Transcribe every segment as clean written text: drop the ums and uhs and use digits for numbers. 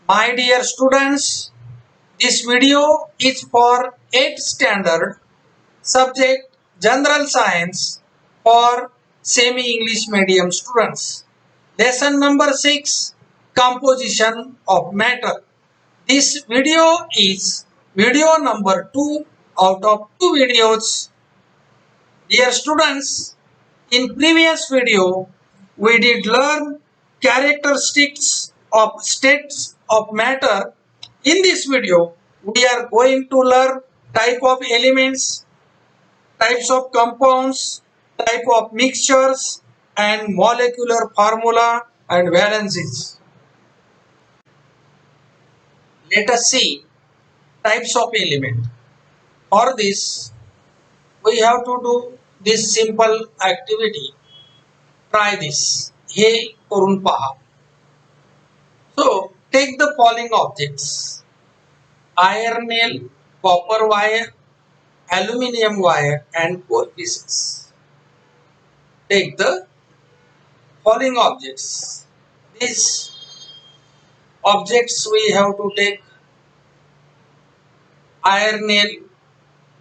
My dear students, this video is for 8th standard subject General Science for semi-English medium students. Lesson number 6, Composition of Matter. This video is video number 2 out of 2 videos. Dear students, in previous video, we did learn characteristics of states of matter. In this video, we are going to learn type of elements, types of compounds, type of mixtures, and molecular formula and valencies. Let us see types of element. For this, we have to do this simple activity. Try this. हे करून पहा. So take the following objects: iron nail, copper wire, aluminium wire, and coal pieces. Take the following objects. These objects we have to take: iron nail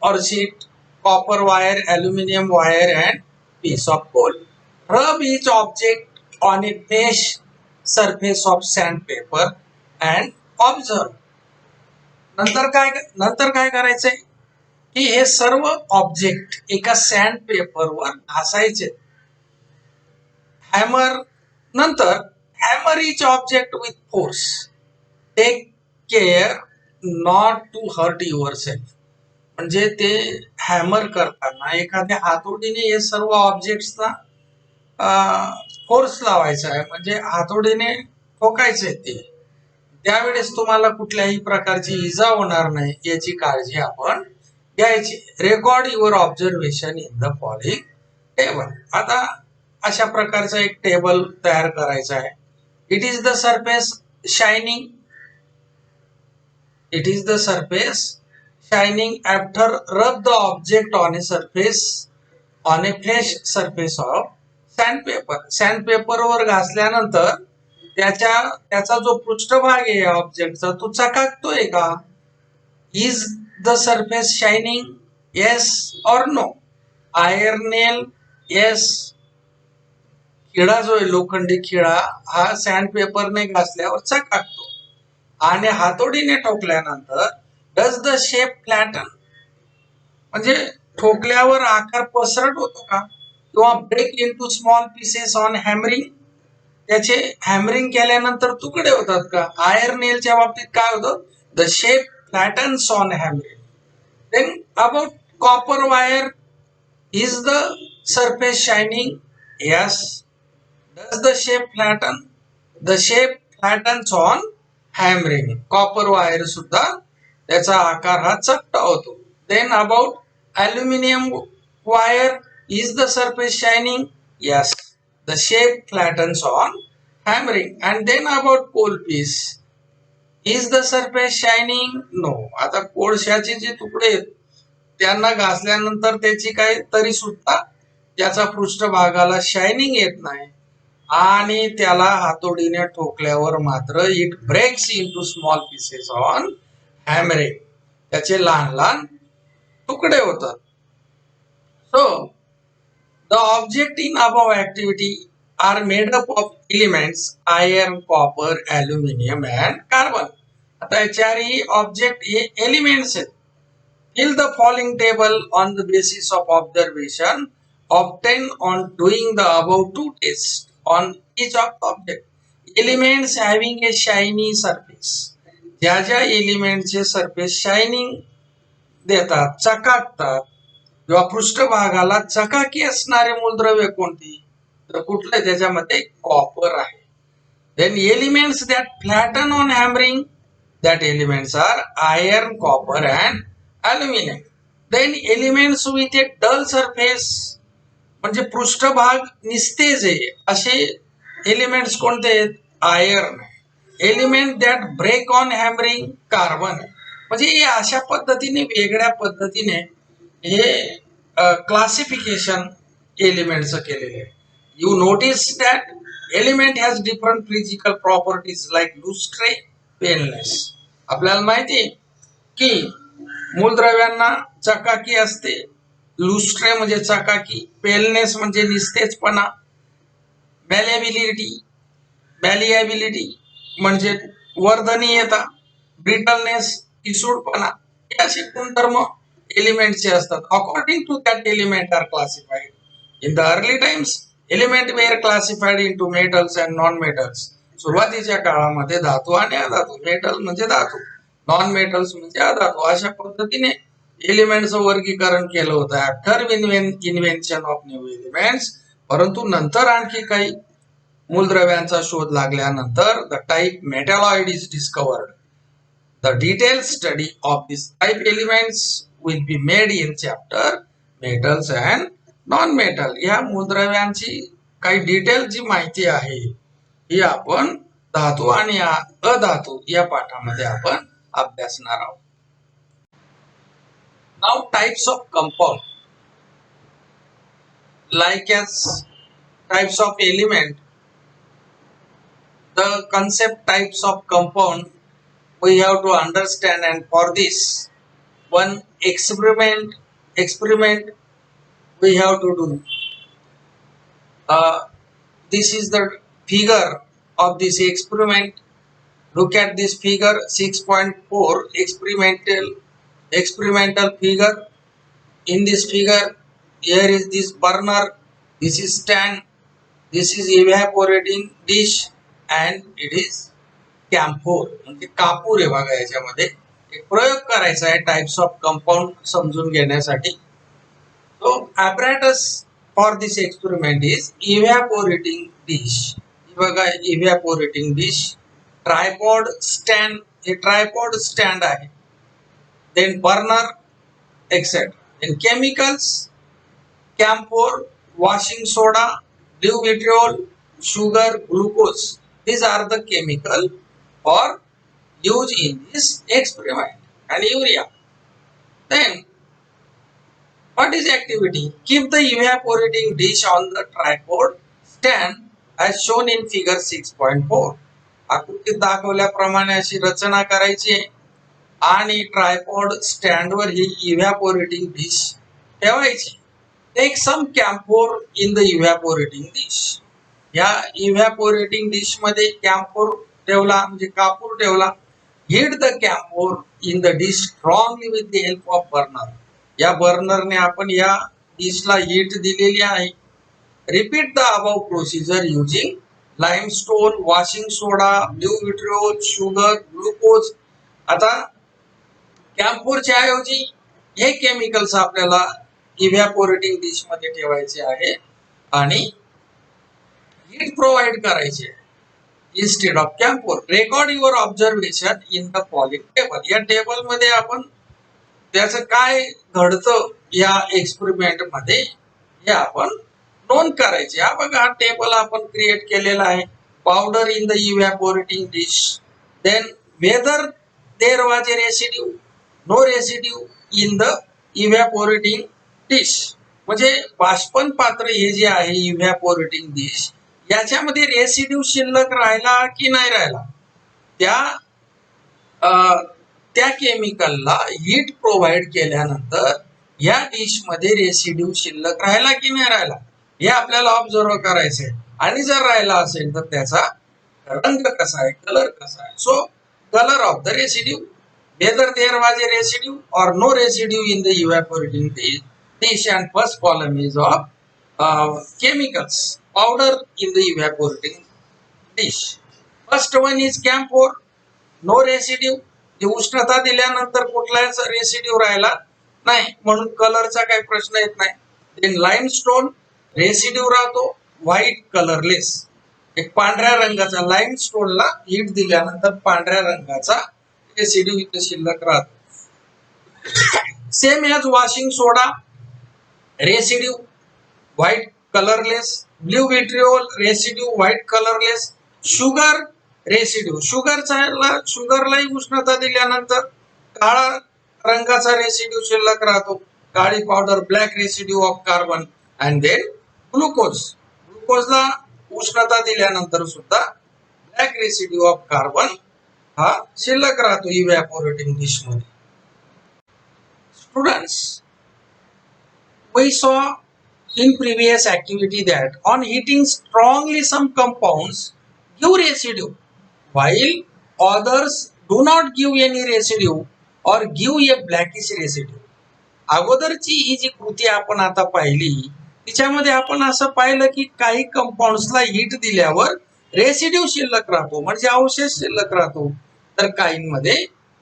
or sheet, copper wire, aluminium wire, and piece of coal. Rub each object on a fresh surface of sandpaper and observe. नंतर काय करायचंय की हे सर्व object एका sand पेपरवर घासायचे. Hammer each object with force. Take care not to hurt yourself. म्हणजे ते हॅमर करताना एखाद्या हातोडीने हे सर्व ऑब्जेक्ट्सना फोर्स लावायचा आहे, म्हणजे हातोडीने ठोकायचे ते. त्यावेळेस तुम्हाला कुठल्याही प्रकारची इजा होणार नाही याची काळजी आपण घ्यायची. Record your observation in the following table. आता अशा प्रकारचा एक टेबल तयार करायचा आहे. It is the surface shining. It is the surface shining after rub the object on a surface on a fresh surface of sandpaper. सॅन्डपेपरवर घासल्यानंतर त्याचा जो पृष्ठभाग आहे ऑब्जेक्टचा तो चकाकतोय का? Is the surface shining? Yes or no? Iron nail? Yes. खिळा जो आहे लोखंडी खिळा हा सॅन्डपेपरने घासल्यावर चकाकतो. आणि हातोडीने ठोकल्यानंतर डज द शेप फ्लॅटन? म्हणजे ठोकल्यावर आकार पसरट होतो का? किंवा break into small pieces on hammering? त्याचे हॅमरिंग केल्यानंतर तुकडे होतात का? आयर्न नेलच्या बाबतीत काय होतं? The shape flattens on hammering. Then about copper wire, is the surface shining? Yes. Does the shape flatten? The shape flattens on hammering. Copper wire सुद्धा त्याचा आकार हा चपटा होतो. Then about aluminium wire, is the surface shining? Yes. The shape flattens on hammering. And then about coal piece, is the surface shining? No. आता कोळशाचे जे तुकडे आहेत त्यांना घासल्यानंतर त्याची काय तरी सुद्धा त्याचा पृष्ठभागाला शायनिंग येत नाही, आणि त्याला हातोडीने ठोकल्यावर मात्र it breaks into small pieces on hammering. त्याचे लहान लहान तुकडे होतात. So the object in above activity are made up of elements iron, copper, aluminium and carbon. आता चारही ऑब्जेक्ट हे एलिमेंट्स आहेत. Fill the following table on the basis of observation obtained on doing the above two tests on each of the object. Elements having a shiny surface. ज्या ज्या एलिमेंटचे surface shining देतात, चकाकतात किंवा पृष्ठभागाला चकाकी असणारे मूलद्रव्य कोणती? तर कुठले? त्याच्यामध्ये कॉपर आहे. Then elements that flatten on hammering, that elements are iron, copper and aluminium. Then elements with a dull surface, म्हणजे पृष्ठभाग निस्तेज आहे असे एलिमेंट्स कोणते आहेत? Iron. Element that break on hammering, carbon. म्हणजे हे अशा पद्धतीने वेगळ्या पद्धतीने हे क्लासिफिकेशन एलिमेंटचं केलेले आहे. You notice that element has different physical properties like lustre, paleness. आपल्याला माहिती आहे की मूलद्रव्यांना चकाकी असते. लुस्ट्रे म्हणजे चकाकी, पेलनेस म्हणजे निस्तेजपणा, मॅलिएबिलिटी म्हणजे वर्धनीयता, ब्रिटलनेस ठिसूळपणा, हे असे गुणधर्म एलिमेंटचे असतात. According to that element are classified. In the early times element were classified into metals and non metals. सुरुवातीच्या काळामध्ये धातू आणि अधातू, मेटल म्हणजे धातू, नॉन मेटल्स म्हणजे अधातू, अशा पद्धतीने एलिमेंटचं वर्गीकरण केलं होतं after invention of new elements. परंतु नंतर आणखी काही मूलद्रव्यांचा शोध लागल्यानंतर the type metalloid is discovered. The detail study of this type elements will be made in chapter metals and non metal. या मूलद्रव्यांची काही डिटेल जी माहिती आहे ही आपण धातू आणि अधातू या पाठामध्ये आपण अभ्यासणार आहोत. Now types of compound. Like as types of element, the concept types of compound we have to understand, and for this one experiment we have to do. This is the figure of this experiment. Look at this figure 6.4 experimental figure. In this figure, here is this burner, this is stand, this is evaporating dish, and it is camphor. म्हणजे कापूर आहे बघा. याच्यामध्ये एक प्रयोग करायचा आहे types of compound समजून घेण्यासाठी. So apparatus for this experiment is evaporating dish. बघा evaporating dish, tripod stand, हे tripod stand आहे, then burner etc. And chemicals, camphor, washing soda, blue vitriol, sugar, glucose. These are the chemical for use in this experiment. And urea. Then, what is activity? Keep the evaporating dish on the tripod stand as shown in figure 6.4. आकृतीत दाखवल्याप्रमाणे अशी रचना करायची आणि tripod स्टँडवर ही evaporating dish ठेवायची. Take some camphor in the evaporating dish. या evaporating dish मध्ये कॅम्फोर ठेवला म्हणजे कापूर ठेवला. Heat the camphor in the dish strongly with the help of burner. या बर्नरने आपण या डिशला हीट दिलेली आहे. Repeat the above procedure using limestone, washing soda, blue vitriol, sugar, glucose. आता कॅम्फोरच्या ऐवजी हे केमिकल्स आपल्याला इव्हॅपोरेटिंग डिश मध्ये ठेवायचे आहे आणि हीट प्रोव्हाइड करायचे instead of camphor. Record your observation in the following table. या टेबल मध्ये आपण त्याचं काय घडतं या एक्सपेरिमेंट मध्ये हे आपण नोंद करायचे. हा बघा हा टेबल आपण क्रिएट केलेला आहे. Powder in the evaporating dish, then whether there was a residue, no residue in the evaporating dish. म्हणजे बाष्पन पात्र हे जे आहे इव्हॅपोरेटिंग डिश, याच्यामध्ये रेसिड्यू शिल्लक राहिला की नाही राहिला. त्या केमिकलला हीट प्रोव्हाइड केल्यानंतर या डिश मध्ये रेसिड्यू शिल्लक राहिला की नाही राहिला हे आपल्याला ऑब्झर्व करायचंय. आणि जर राहिला असेल तर त्याचा रंग कसा आहे, कलर कसा आहे. So colour of the residue, whether there was a residue or no residue in the evaporating dish, and first column is of chemicals, powder in the evaporating dish. First one is camphor, no residue. जे उष्णता दिल्यानंतर कुठलाच residue राहिला नाही म्हणून कलरचा काही प्रश्न येत नाही. देन लाइमस्टोन, रेसिड्यू राहतो, व्हाईट कलरलेस, एक पांढऱ्या रंगाचा. लाइमस्टोनला हीट दिल्यानंतर पांढऱ्या रंगाचा रेसिड्यू इथे शिल्लक राहतो. Same as washing soda, residue white colourless. Blue vitriol, residue white colourless. Sugar, residue, शुगरलाही उष्णता दिल्यानंतर काळा रंगाचा रेसिड्यू शिल्लक राहतो, काळी powder, black residue of carbon. And then glucose, ग्लुकोजला उष्णता दिल्यानंतर सुद्धा ब्लॅक रेसिड्यू ऑफ कार्बन हा शिल्लक राहतो इव्हॅपोरेटिंग डिश मध्ये. Students, we saw in previous activity that on heating strongly some compounds give residue while others do not give any residue or give a blackish residue. अगोदरची ही जी कृती आपण आता पाहिली तिच्यामध्ये आपण असं पाहिलं की काही कंपाऊंड्सला हीट दिल्यावर रेसिड्यू शिल्लक राहतो म्हणजे अवशेष शिल्लक राहतो, तर काहींमध्ये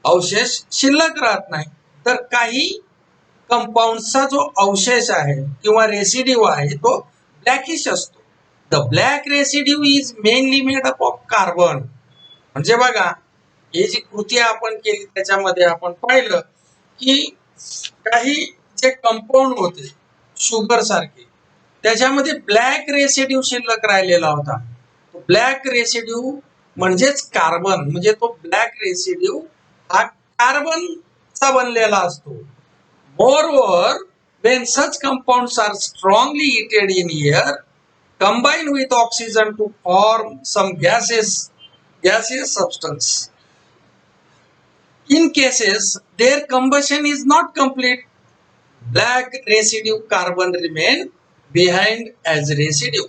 अवशेष शिल्लक राहत नाही. तर काही कंपाऊंडचा जो अवशेष आहे किंवा रेसिड्यू आहे तो ब्लॅकिश असतो. The black residue is mainly made up of carbon. म्हणजे बघा ही जी कृती आपण केली त्याच्यामध्ये आपण पाहिलं की काही जे कंपाऊंड होते शुगर सारखे त्याच्यामध्ये ब्लॅक रेसिड्यू शिल्लक राहिलेला होता. ब्लॅक रेसिड्यू म्हणजेच कार्बन, म्हणजे तो ब्लॅक रेसिड्यू हा कार्बनचा बनलेला असतो. Moreover, when such compounds are strongly heated in air, combine with oxygen to form some gaseous substance. In cases their combustion is not complete, black residue carbon remain behind as residue.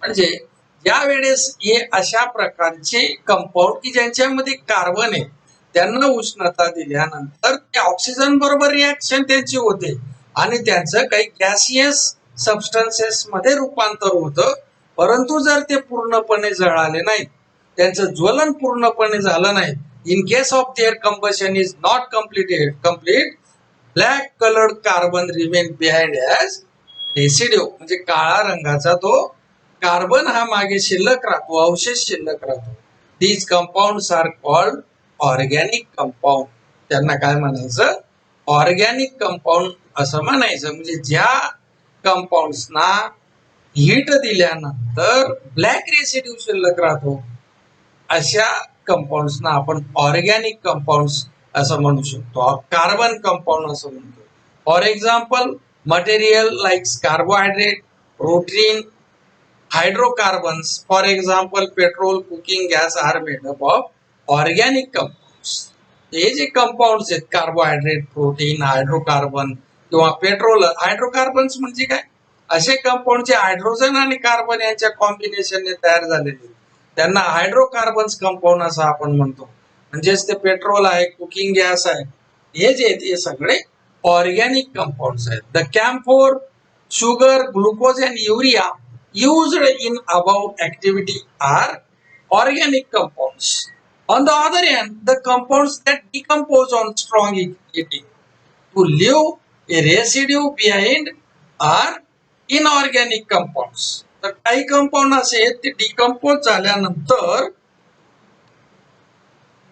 म्हणजे ज्या वेळेस हे अशा प्रकारचे compound की ज्यांच्यामध्ये carbon आहे त्यांना उष्णता दिल्यानंतर ते ऑक्सिजन बरोबर रिॲक्शन त्यांची होते आणि त्यांचं काही गॅसियस सबस्टन्सेस मध्ये रूपांतर होतं. परंतु जर ते पूर्णपणे जळाले नाही, त्यांचं ज्वलन पूर्णपणे झालं नाही, in case of their combustion is not complete, black coloured carbon remain behind as residue. म्हणजे काळा रंगाचा तो कार्बन हा मागे शिल्लक राहतो, अवशेष शिल्लक राहतो. These compounds are called organic compound. त्यांना काय म्हणायचं? ऑर्गॅनिक कंपाऊंड असं म्हणायचं. म्हणजे ज्या कंपाऊंड्सना हीट दिल्यानंतर ब्लॅक रेसिड्यू शिल्लक राहतो अशा कंपाऊंड्सना आपण ऑर्गॅनिक कंपाऊंड्स असं म्हणू शकतो, कार्बन कंपाऊंड असं म्हणतो. For example material like carbohydrate, protein, hydrocarbons, for example petrol, cooking gas are made up of organic compounds. हे जे कंपाऊंड्स आहेत कार्बोहायड्रेट, प्रोटीन, हायड्रोकार्बन किंवा पेट्रोल, हायड्रोकार्बन्स म्हणजे काय? असे कंपाऊंड जे हायड्रोजन आणि कार्बन यांच्या कॉम्बिनेशनने तयार झालेले त्यांना हायड्रोकार्बन्स कंपाऊंड असं आपण म्हणतो. म्हणजेच ते पेट्रोल आहे, कुकिंग गॅस आहे, हे जे आहेत हे सगळे ऑर्गॅनिक कंपाऊंड्स आहेत. The camphor, sugar, glucose and urea used in above activity are organic compounds. On the other hand, the compounds that decompose on strong heating to leave a residue behind are inorganic compounds. तर काही compound असे आहेत ते decompose झाल्यानंतर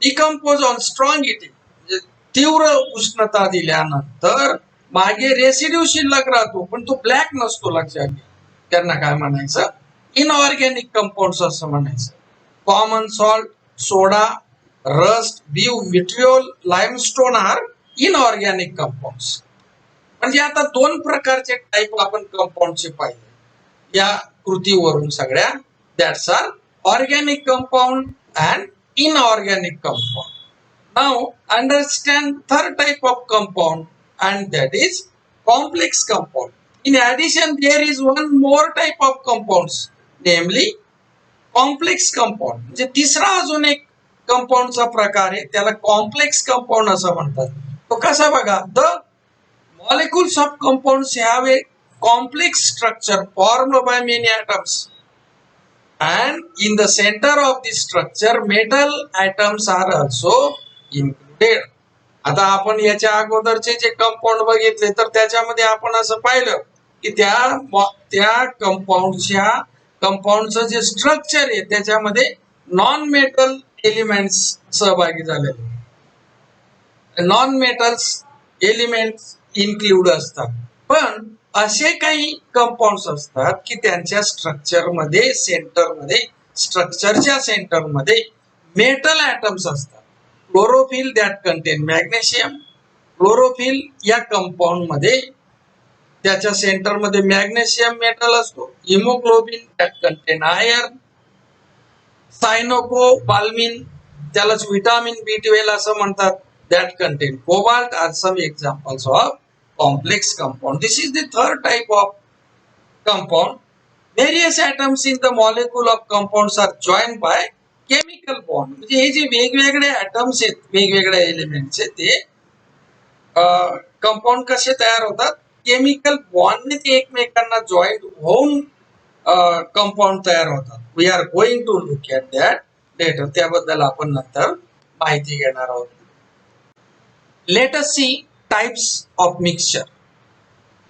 decompose on strong heating म्हणजे तीव्र उष्णता दिल्यानंतर मागे रेसिड्यू शिल्लक राहतो पण तो ब्लॅक नसतो. लक्षात घ्या, त्यांना काय म्हणायचं? इनऑर्गॅनिक कंपाऊंड्स असं म्हणायचं. Common salt, soda, rust, vitriol, limestone are inorganic compounds. म्हणजे आता दोन प्रकारचे टाईप आपण कंपाऊंडचे पाहिले या कृतीवरून सगळ्या. That's are organic compound and inorganic compound. Now understand third type of compound and that is complex compound. In addition, there is one more type of compounds, namely complex compound. म्हणजे तिसरा अजून एक कंपाऊंडचा प्रकार आहे, त्याला कॉम्प्लेक्स कंपाऊंड असं म्हणतात. तो कसा बघा? The molecules of compounds have a complex structure formed by many atoms, and in the center of this structure metal atoms are also included. आता आपण याच्या अगोदरचे जे कंपाऊंड बघितले तर त्याच्यामध्ये आपण असं पाहिलं की त्या कंपाऊंडचं जे स्ट्रक्चर आहे त्याच्यामध्ये नॉन मेटल एलिमेंट्स सहभागी झालेले, नॉन मेटल्स एलिमेंट्स इन्क्लूड असतात. पण असे काही कंपाऊंड्स असतात की त्यांच्या स्ट्रक्चरमध्ये स्ट्रक्चरच्या सेंटरमध्ये मेटल ॲटम्स असतात. Chlorophyll that contain magnesium. Chlorophyll या कंपाऊंड मध्ये त्याच्या सेंटर मध्ये मॅग्नेशियम मेटल असतो. Haemoglobin that contain iron. Cyanocobalamin त्यालाच व्हिटॅमिन B12 असं म्हणतात. That contain cobalt are some examples of complex compound. This is the third type of compound. Various atoms in the molecule of compounds are joined by chemical bond. म्हणजे हे जे वेगवेगळे atoms आहेत, वेगवेगळे elements आहेत, ते कंपाऊंड कसे तयार होतात? केमिकल बॉन्डने ते एकमेकांना जॉईंट होऊन कंपाऊंड तयार होतात. We are going to look at that later. त्याबद्दल आपण नंतर माहिती घेणार आहोत. Let us see types of mixture.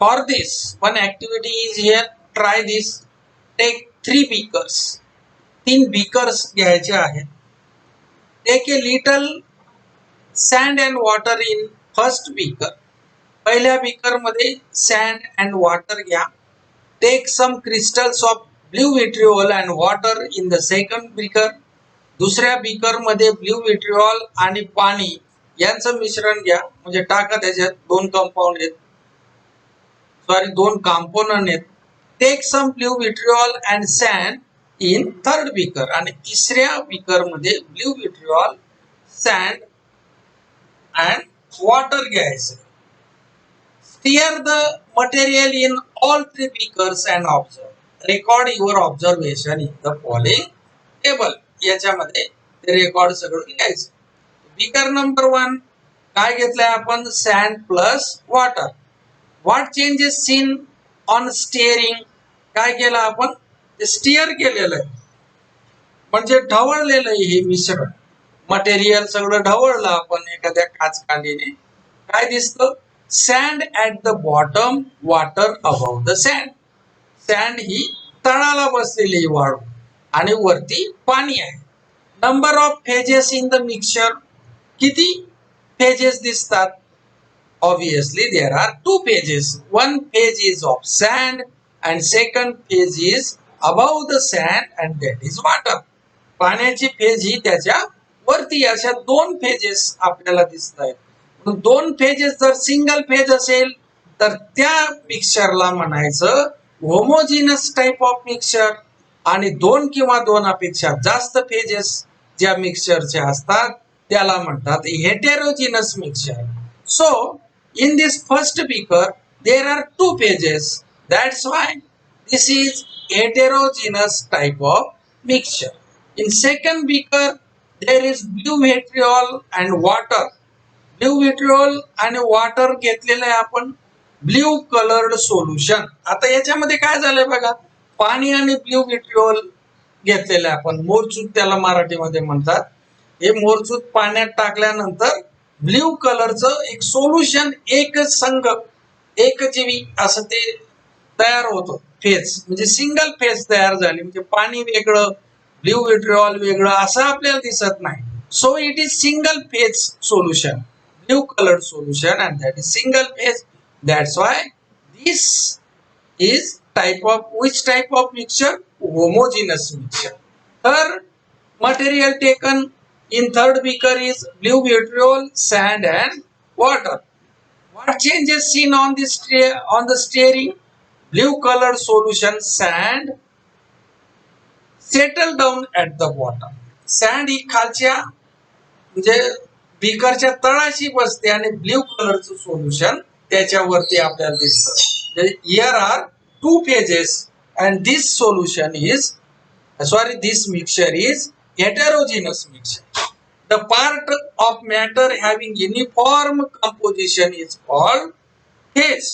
For this one activity is here. Try this. Take 3 beakers. 3 beakers घ्यायचे आहेत. Take a little sand and water in first beaker. पहिल्या beaker मध्ये sand and water घ्या. Take some crystals of blue vitriol and water in the second beaker. दुसऱ्या beaker मध्ये blue vitriol आणि पाणी यांचं मिश्रण घ्या. म्हणजे टाका त्याच्यात 2 कंपाऊंड आहेत, सॉरी 2 कॉम्पोनंट आहेत. Take some blue vitriol and sand in third beaker. आणि तिसऱ्या बीकर मध्ये blue vitriol, sand and water gas. Stir the material in all 3 beakers and observe. Record your observation in the following table. याच्यामध्ये ते record सगळं लिहायचं. Beaker number 1 काय घेतलंय आपण? Sand plus water. What changes seen on stirring? काय केलं आपण? ते स्टिअर केलेलं आहे, म्हणजे ढवळलेलं आहे हे मिश्रण. मटेरियल सगळं ढवळलं आपण एखाद्या काचकांडीने. काय दिसतं? Sand at the bottom, water above the sand. Sand ही तळाला बसलेली वाळू आणि वरती पाणी आहे. Number of phases in the mixture. किती फेजेस दिसतात? Obviously there are 2 phases. 1 phase is of sand and second phase is above the sand and that is water. पाण्याची फेज ही त्याच्या वरती. अशा 2 फेजेस आपल्याला दिसत आहेत. 2 फेजेस जर सिंगल फेज असेल तर त्या मिक्सचरला म्हणायचं होमोजिनस टाइप ऑफ मिक्सचर. आणि 2 किंवा 2पेक्षा जास्त फेजेस ज्या मिक्सचरचे असतात त्याला म्हणतात heterogeneous mixture. So in this first beaker there are 2 phases. That's why this is heterogeneous type of mixture. In second beaker there is blue vitriol and water. Blue vitriol आणि water घेतलेलं आहे आपण. Blue coloured solution. आता याच्यामध्ये काय झालंय बघा, पाणी आणि ब्ल्यू विट्रिओल घेतलेलं आहे आपण. मोरचूत त्याला मराठीमध्ये म्हणतात. हे मोरचूत पाण्यात टाकल्यानंतर ब्ल्यू कलरचं एक सोल्युशन, एक संघ, एकजीवी असं ते तयार होतं. फेज म्हणजे सिंगल फेज तयार झाली. म्हणजे पाणी वेगळं, ब्ल्यू विट्रिओल वेगळं असं आपल्याला दिसत नाही. So it is single phase solution, blue coloured solution, and that is single phase. That's why this is type of which type of mixture? Homogeneous mixture. तर material taken in third beaker is blue vitriol, sand and water. What changes seen on the steering? Blue colored solution sand settle down at the bottom. Sand ही खालच्या म्हणजे बीकरच्या तळाशी बसते आणि blue कलरचं solution त्याच्यावरती आपल्याला दिसतं. Here are 2 phases and this solution is this mixture is heterogeneous mixture. The part of matter having uniform composition is called phase.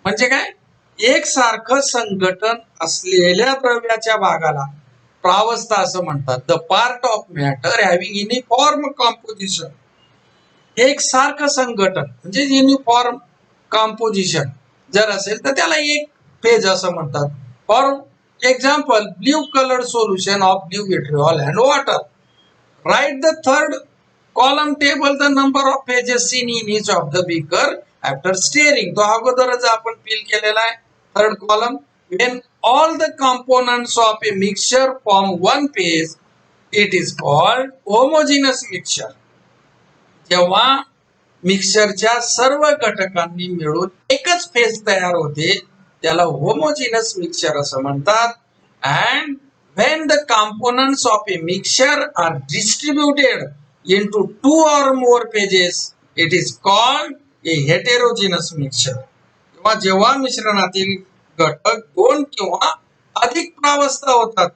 म्हणजे काय? एकसारखं संघटन असलेल्या द्रव्याच्या भागाला प्रावस्था असं म्हणतात. The part of matter having uniform composition. एकसारखं संघटन म्हणजे युनिफॉर्म कॉम्पोजिशन जर असेल तर त्याला एक फेज असं म्हणतात. For example, blue colored solution of blue vitriol and water. Write the third column table the number of phases seen in each of the beaker after stirring. तो अगोदरच आपण फिल केलेला आहे. Third column. When all the components of a mixture form one phase, it is called homogeneous mixture. जेव्हा मिक्सचरच्या सर्व घटकांनी मिळून एकच फेज तयार होते त्याला होमोजिनस मिक्सचर असं म्हणतात. And when the components of a mixture are distributed into two or more pages, it is called a heterogeneous mixture. किंवा जेव्हा मिश्रणातील घटक दोन किंवा अधिक प्रावस्था होतात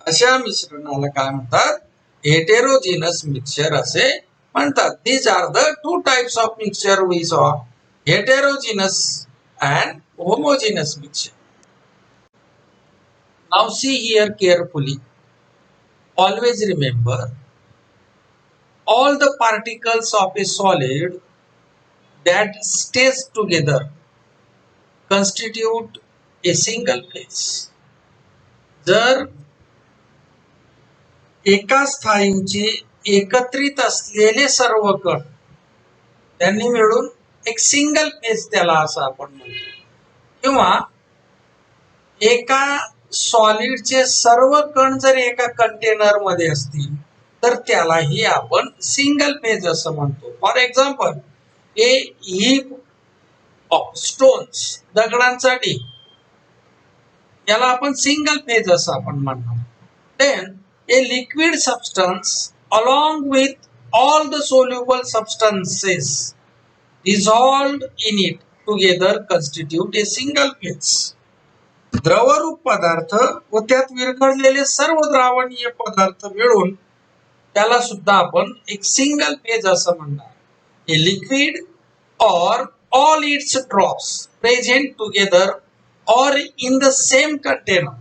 अशा मिश्रणाला काय म्हणतात? हेटेरोजिनस मिक्सचर असे म्हणतात. These are the two types of mixture we saw, heterogeneous and homogeneous mixture. Now see here carefully. Always remember, all the particles of a solid that stays together constitute a single phase. जर एका स्थायूचे एकत्रित असलेले सर्व कण त्यांनी मिळून एक single phase त्याला असं आपण म्हणतो. किंवा एका सॉलिडचे सर्व कण जर एका कंटेनर मध्ये असतील तर त्यालाही आपण सिंगल फेज असं म्हणतो. For example, a heap of stones, दगडांचा ढीग, याला आपण सिंगल फेज असं आपण म्हणतो. Then a liquid substance along with all the soluble substances dissolved in it together constitute a single phase. द्रवरूप पदार्थ व त्यात विरघळलेले सर्व द्रावणीय पदार्थ मिळून त्याला सुद्धा आपण एक सिंगल फेज असं म्हणणार. A liquid or all its drops present together or in the same container,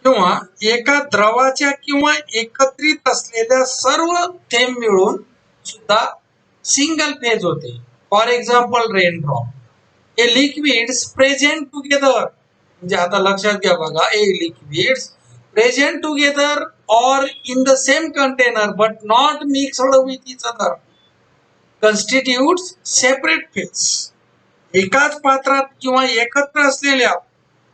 किंवा एका द्रवाच्या किंवा एकत्रित असलेल्या सर्व थेंब मिळून सुद्धा सिंगल फेज होते. For example, rain drop. A liquids present together, म्हणजे आता लक्षात घ्या बघा, a liquids present together or in the same container but not mixed with each other constitutes separate phase. एकाच पात्रात किंवा एकत्र असलेल्या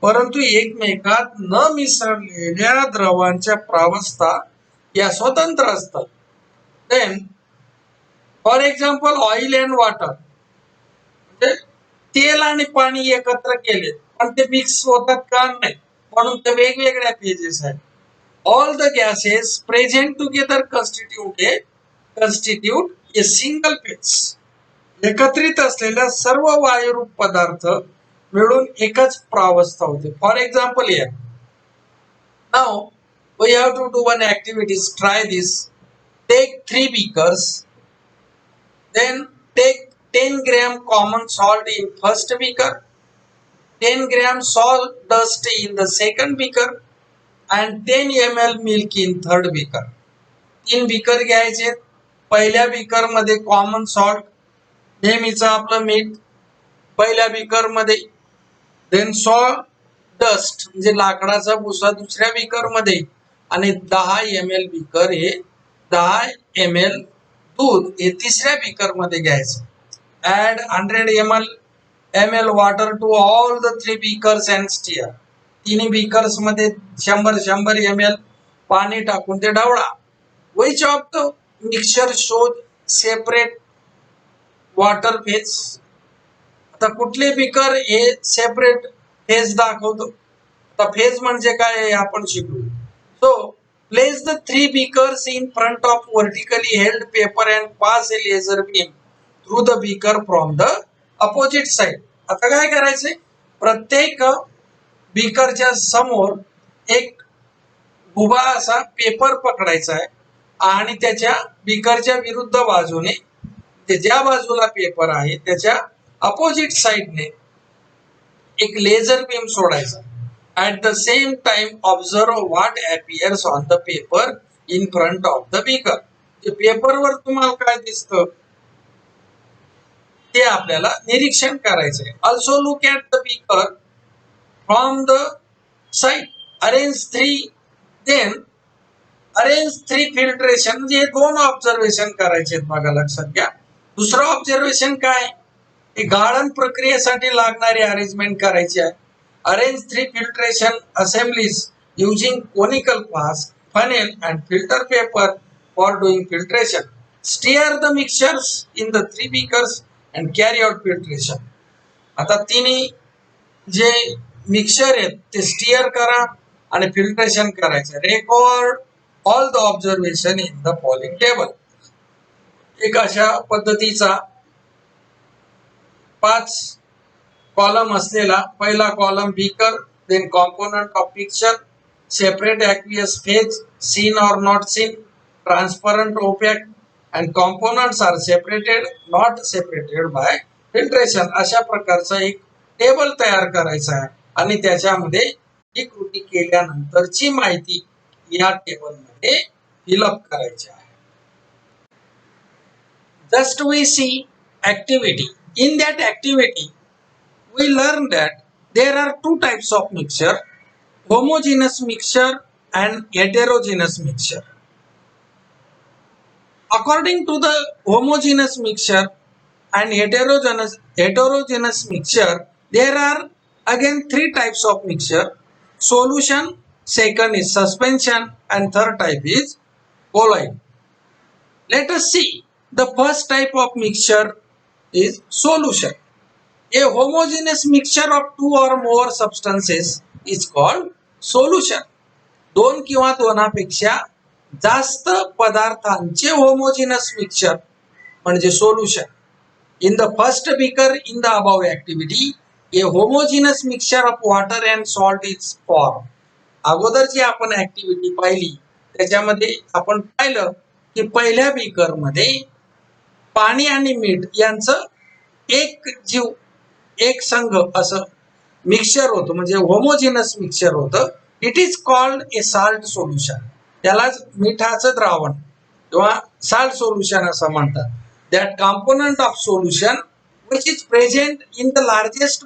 परंतु एकमेकात न मिसळलेल्या द्रवांच्या प्रावस्था या स्वतंत्र असतात. Then for example, oil and water, म्हणजे तेल आणि पाणी एकत्र केले पण ते मिक्स होतात का? नाही, म्हणून ते वेगवेगळ्या फेजेस आहेत. All the gases present together constitute a single phase. एकत्रित असलेल्या सर्व वायुरूप पदार्थ मिळून एकच प्रावस्था होते. For example, here now we have to do one activities. Try this. Take 3 beakers, then take 10 gram common salt in first beaker, 10 gram salt dust in the second beaker and 10 ml milk in third beaker. 3 beaker घ्यायचे. पहिल्या beaker मध्ये common salt, नेहमीचं आपलं मीठ पहिल्या beaker मध्ये, then dust म्हणजे लाकडाचा भुसा दुसऱ्या बीकर मध्ये, आणि 10 ml बीकर हे 10 ml दूध हे तिसऱ्या बीकर मध्ये घ्यायचं. Add 100 ml water to all the 3 beakers and stir. तिन्ही बीकर्स मध्ये 100 ml पाणी टाकून ते ढवळा. Which of the mixture shows separate water phase? आता कुठले बीकर हे सेपरेट फेज दाखवतो? आता फेज म्हणजे काय हे आपण शिकू. So place the 3 beakers in front of vertically held paper and pass A laser beam through the beaker from the opposite side. आता काय करायचंय? प्रत्येक बीकरच्या समोर एक उभा असा पेपर पकडायचा आहे आणि त्याच्या बीकरच्या विरुद्ध बाजूने, ज्या बाजूला पेपर आहे त्याच्या अपोजिट साइडने एक लेझर बीम सोडायचा. At the same time observe what appears on the paper in front of the beaker. पेपरवर तुम्हाला काय दिसतं ते आपल्याला निरीक्षण करायचंय. Also look at the beaker from the side. Arrange 3, then arrange 3 filtration. म्हणजे हे 2 ऑब्झर्वेशन करायचे आहेत बघा, लक्षात घ्या. दुसरं ऑब्झर्वेशन काय? गाळण प्रक्रियेसाठी लागणारी अरेंजमेंट करायची आहे. Arrange 3 filtration assemblies using conical flask, funnel and filter paper for doing filtration. Stir the mixtures in the 3 beakers and carry out filtration. आता तिन्ही जे मिक्सचर आहेत ते स्टिअर करा आणि फिल्ट्रेशन करायचं. Record all the observation in the following table. एक अशा पद्धतीचा 5 कॉलम असलेला पहिला column beaker, then component of picture, separate aqueous phase, seen or not seen, transparent opaque, and components are separated not separated by filtration. अशा प्रकारचा एक table तयार करायचा आहे आणि त्याच्यामध्ये ही कृती केल्यानंतरची माहिती या टेबलमध्ये फिलअप करायची आहे. Just we see activity. In that activity, we learn that there are two types of mixture, homogeneous mixture and heterogeneous mixture. According to the homogeneous mixture and heterogeneous mixture, there are again 3 types of mixture. Solution, second is suspension, and third type is colloid. Let us see. The first type of mixture is solution. A homogeneous mixture of 2 or more substances is called solution. 2 किंवा 2पेक्षा जास्त पदार्थांचे homogeneous mixture म्हणजे solution. In the first beaker in the above activity A homogeneous mixture of water and salt is form. अगोदर जी आपण activity पाहिली त्याच्यामध्ये आपण पाहिलं की पहिल्या बीकर मध्ये पाणी आणि मीठ यांचं एक जीव एक संघ असं मिक्सचर होतं म्हणजे होमोजिनस मिक्सचर होतं. It is called A salt solution. त्यालाच मिठाचं द्रावण किंवा साल्ट सोल्युशन असं म्हणतात. That component of solution which is present in the largest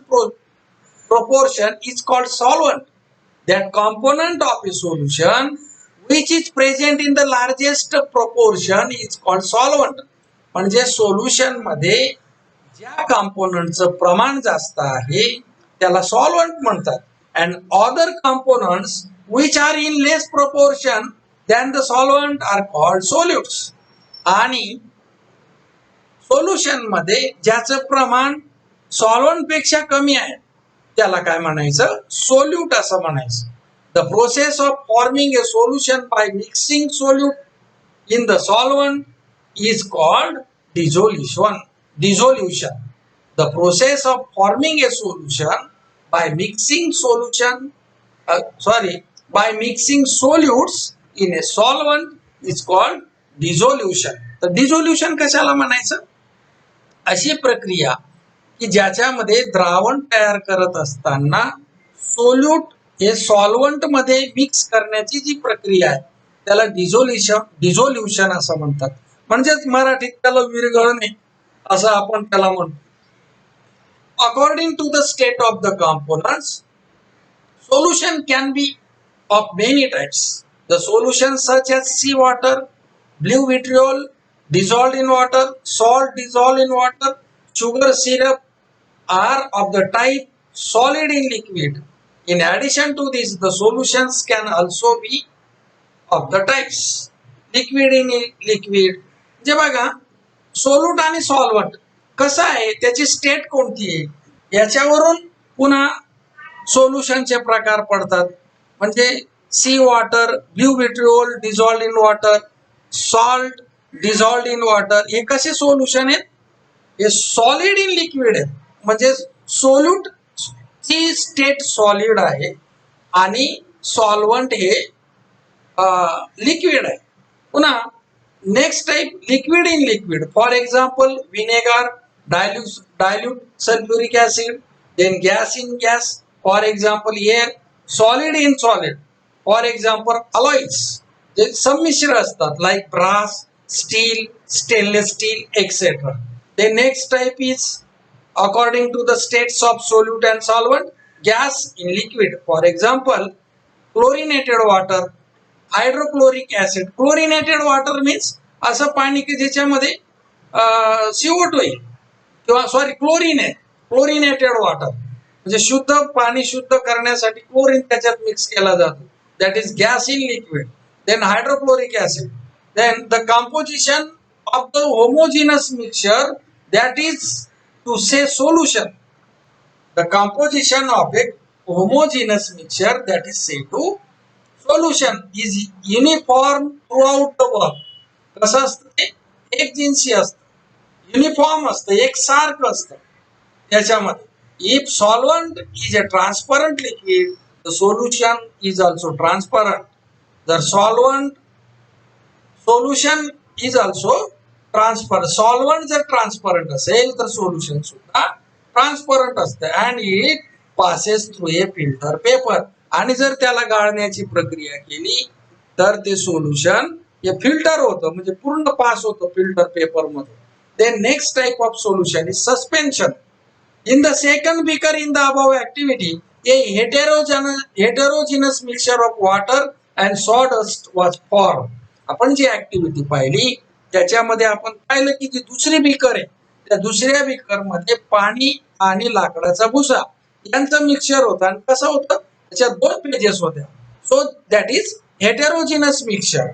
proportion is called solvent. That component of a solution which is present in the largest proportion is called solvent. म्हणजे solution मध्ये ज्या कॉम्पोनंटचं प्रमाण जास्त आहे त्याला solvent म्हणतात. And other components which are in less proportion than the solvent are called solutes. आणि solution मध्ये ज्याचं प्रमाण सॉल्व्हंट पेक्षा कमी आहे त्याला काय म्हणायचं, सोल्यूट असं म्हणायचं. The process of forming a solution by mixing solute in the solvent is called dissolution. Dissolution. The process of forming a solution by mixing solution by mixing solutes in a solvent is called dissolution. तर dissolution कशाला म्हणायचं, अशी प्रक्रिया की ज्याच्यामध्ये द्रावण तयार करत असताना सोल्यूट हे सॉल्व्हंट मध्ये मिक्स करण्याची जी प्रक्रिया आहे त्याला डिझोल्युशन असं म्हणतात. म्हणजेच मराठीत त्याला विरघळणे असं आपण त्याला म्हणतो. According to the state of the components solution can be of many types. The solutions such as sea water, blue vitriol dissolved in water, salt dissolved in water, sugar syrup are of the type solid in liquid. In addition to this, the solutions can also be of the types liquid in liquid. जे बघा solute आणि solvent कसं आहे त्याची state कोणती आहे याच्यावरून पुन्हा सोल्युशनचे प्रकार पडतात. म्हणजे sea water, blue vitriol dissolved in water, salt dissolved in water हे कसे सोल्युशन आहेत, हे सॉलिड इन लिक्विड आहेत. म्हणजे सोल्यूट ची स्टेट सॉलिड आहे आणि सॉल्व्हंट हे लिक्विड आहे. पुन्हा next type liquid in liquid. For example vinegar, dilute sulphuric acid, then gas in gas. For example, air, solid in solid. For example, alloys जे संमिश्र असतात like brass, steel, stainless steel, etc. The next type is according to the states of solute and solvent, gas in liquid. For example, chlorinated water, hydrochloric acid. Chlorinated water means असं पाणी की ज्याच्यामध्ये CO2 आहे किंवा chlorine आहे. Chlorinated water म्हणजे शुद्ध पाणी शुद्ध करण्यासाठी क्लोरीन त्याच्यात मिक्स केला जातो. That is gas in liquid. Then hydrochloric acid. Then the composition of the homogeneous mixture that is to say solution. The composition of a homogeneous mixture that is say to solution is uniform throughout the work. कसं असतं ते एक जिन्सी असतं, uniform असतं, एकसारखं असतं त्याच्यामध्ये. If solvent is a transparent liquid the solution is also transparent. जर solution is also transparent, solvent जर ट्रान्सपरंट असेल तर सोल्युशन सुद्धा ट्रान्सपरंट असतं. And it passes through a filter paper. आणि जर त्याला गाळण्याची प्रक्रिया केली तर ते सोल्युशन हे फिल्टर होतं, म्हणजे पूर्ण पास होतं फिल्टर पेपर मध्ये. Then next type of solution is suspension. In the second beaker in the above activity, a heterogeneous mixture of water and sawdust was formed. आपण जी ऍक्टिव्हिटी पाहिली त्याच्यामध्ये आपण पाहिलं की जी दुसरी बीकर आहे त्या दुसऱ्या बीकर मध्ये पाणी आणि लाकडाचा भुसा यांचं मिक्सचर होतं. आणि कसं होतं त्याच्यात दोन पेजेस होत्या. So that is heterogeneous mixture.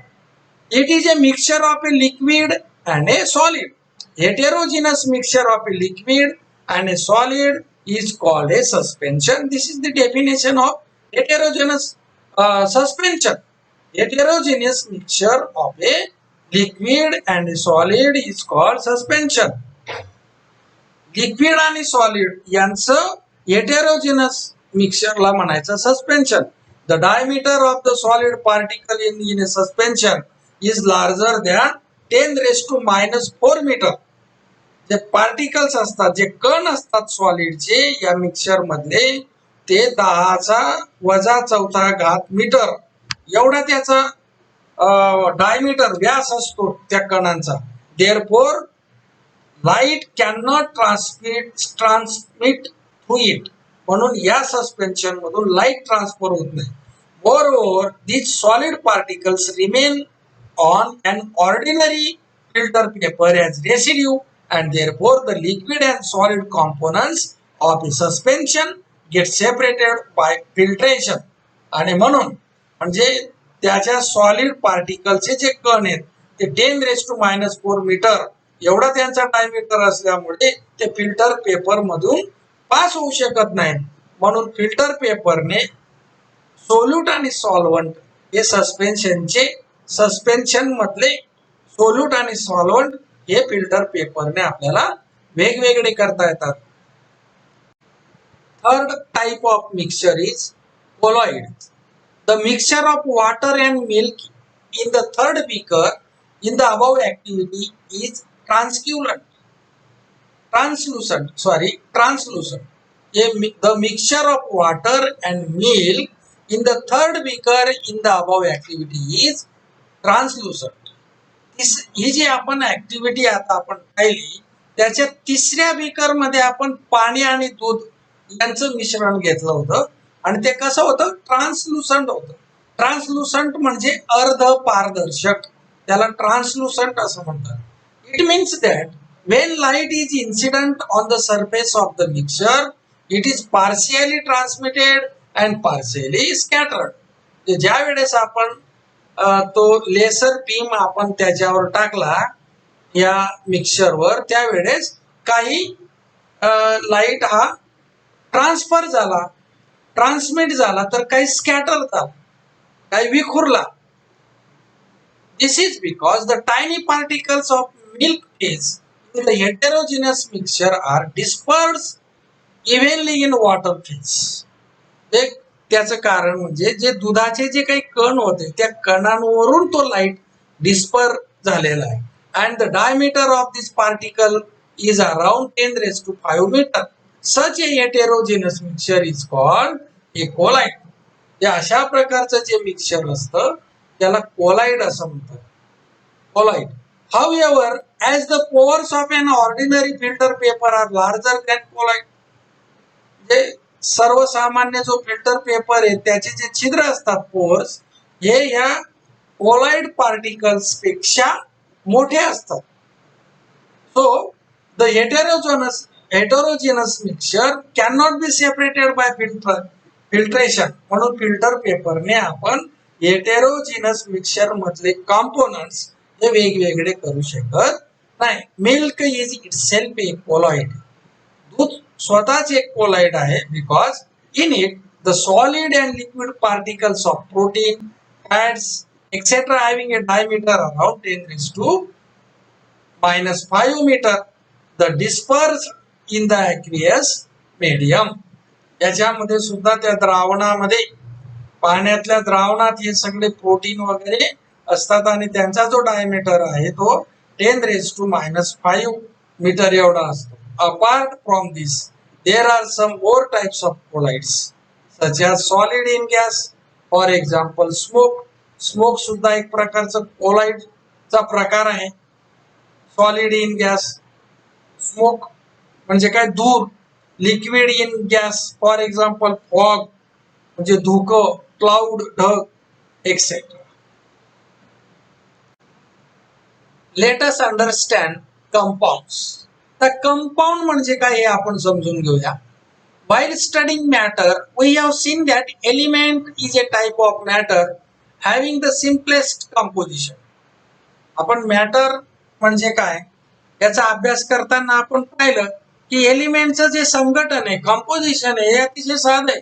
It is a mixture of a liquid and a solid. Heterogeneous mixture of a liquid and a solid is called a suspension. This is the definition of heterogeneous suspension. Heterogeneous mixture of a liquid and a solid is called suspension. Liquid आणि solid यांचं heterogeneous मिक्सचरला म्हणायचं suspension. The diameter of the solid particle in a suspension is larger than 10⁻⁴ metre. जे particles असतात, जे कण असतात सॉलिडचे या मिक्सचर मधले, ते 10⁻⁴ मीटर एवढा त्याचा डायमीटर व्यास असतो त्या कणांचा. Therefore light can not transmit through it. म्हणून या सस्पेन्शन मधून लाईट ट्रान्सफर होत नाही. मोreover, these solid particles remain on an ordinary filter paper as residue, and therefore the liquid and solid components of a suspension get separated by filtration. आणि म्हणून म्हणजे त्याच्या solid पार्टिकलचे जे कण आहेत ते 10⁻⁴ मीटर एवढा त्यांचा डायमीटर असल्यामुळे ते फिल्टर पेपर मधून पास होऊ शकत नाही. म्हणून फिल्टर पेपरने सोल्यूट आणि सॉल्वंट हे सस्पेन्शन मधले सोल्यूट आणि सॉल्वंट हे फिल्टर पेपरने आपल्याला वेगवेगळे करता येतात. Third type of mixture is colloid. The mixture of water and milk in the third beaker in the above activity is translucent. The mixture of water and milk in the third beaker in the above activity is translucent. ही जी आपण activity आता आपण पाहिली त्याच्या तिसऱ्या beaker मध्ये आपण पाणी आणि दूध यांचं मिश्रण घेतलं होतं आणि ते कसं होतं ट्रान्सलुसंट होतं. ट्रान्सलुसंट म्हणजे अर्ध पारदर्शक, त्याला ट्रान्सलुसंट असं म्हणतात. It means that when light is incident on the surface of the mixture, it is partially transmitted and partially scattered. ज्या वेळेस आपण तो लेसर बीम आपण त्याच्यावर टाकला या मिक्सचरवर त्यावेळेस काही लाईट हा ट्रान्सफर झाला, ट्रान्समिट झाला, तर काही स्कॅटर झाला, काही विखुरला. This is because the tiny particles of milk phase in the heterogeneous mixture are dispersed evenly in water phase. त्याचं कारण म्हणजे जे दुधाचे जे काही कण होते त्या कणांवरून तो लाईट डिस्पर झालेला आहे. And the diameter of this particle is around 10⁵ metre. Such a heterogeneous mixture is called a colloid. हे अशा प्रकारचं जे मिक्सचर असतं त्याला कोलाइड असं म्हणतात. Collide. However, as the pores of an ordinary filter paper are larger than colloid, जे सर्वसामान्य जो फिल्टर पेपर आहे त्याचे जे छिद्र असतात पोर्स हे या कोलाइड पार्टिकल्स पेक्षा मोठे असतात. So the heterogeneous mixture can not be separated bye filtration. म्हणून फिल्टर पेपरने आपण हेटेरोजेनस मिक्सचर मधले कॉम्पोनंट्स हे वेगवेगळे करू शकत नाही. Milk is itself A colloid. दूध स्वतःच एक कोलॉइड आहे because in it the solid and liquid particles of protein fats, etc. having a diameter around 10 raised to minus 5 meter, the dispersed in the aqueous medium. याच्यामध्ये सुद्धा त्या द्रावणामध्ये पाण्यातल्या द्रावणात हे सगळे प्रोटीन वगैरे असतात आणि त्यांचा जो डायमीटर आहे तो 10 raised to minus 5 मीटर एवढा असतो. Apart from this there are some more types of colloids such as solid in gas, for example smoke. Smoke सुद्धा एक प्रकारचं कोलाइडचा प्रकार आहे. सॉलिड इन गॅस, स्मोक म्हणजे काय, धूर. Liquid in gas, for example fog म्हणजे धुकं, क्लाउड, ढग, etcetera. Let us understand compounds. तर कंपाऊंड म्हणजे काय हे आपण समजून घेऊया. While studying matter, we have seen that element is a type of matter having the simplest composition. आपण मॅटर म्हणजे काय याचा अभ्यास करताना आपण पाहिलं की एलिमेंटचं जे संघटन आहे, कंपोजिशन आहे, हे अतिशय साधं आहे.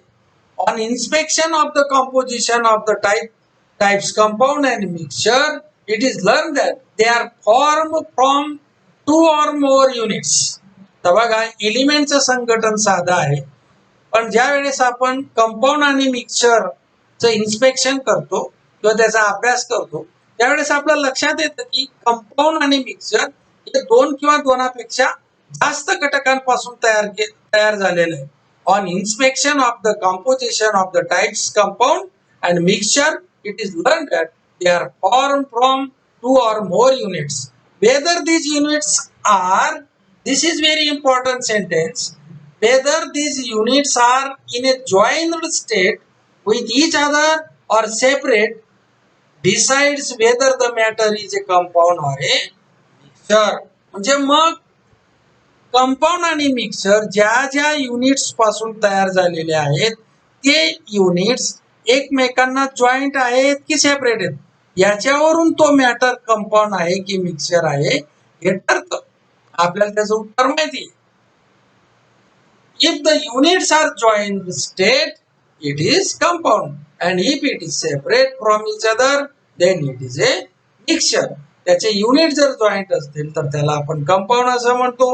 On inspection of the composition of the types compound and mixture, it is learn that they are form from 2 or more units. तर बघा, एलिमेंटचं संघटन साधं आहे, पण ज्या वेळेस आपण कंपाऊंड आणि मिक्सचरचं इन्स्पेक्शन करतो किंवा त्याचा अभ्यास करतो त्यावेळेस आपल्या लक्षात येतं की कंपाऊंड आणि मिक्सचर हे 2 किंवा 2पेक्षा जास्त घटकांपासून तयार झालेलं आहे. On inspection of the composition of the types compound and mixture, it is learn that they are form from 2 or more units. Whether these units are, this is very important sentence, whether these units are in a joined state with each other or separate decides whether the matter is a compound or a mixture. म्हणजे मग compound आणि mixture ज्या ज्या units पासून तयार झालेले आहेत ते युनिट्स एकमेकांना जॉईंट आहेत की सेपरेट आहेत याच्यावरून तो मॅटर कंपाऊंड आहे की मिक्सचर आहे हे ठरतं. आपल्याला त्याचं उत्तर माहिती आहे. If the units are joined state, it is compound, and if it is separate from each other, then it is a mixture. त्याचे युनिट जर जॉईंट असतील तर त्याला आपण कंपाऊंड असं म्हणतो,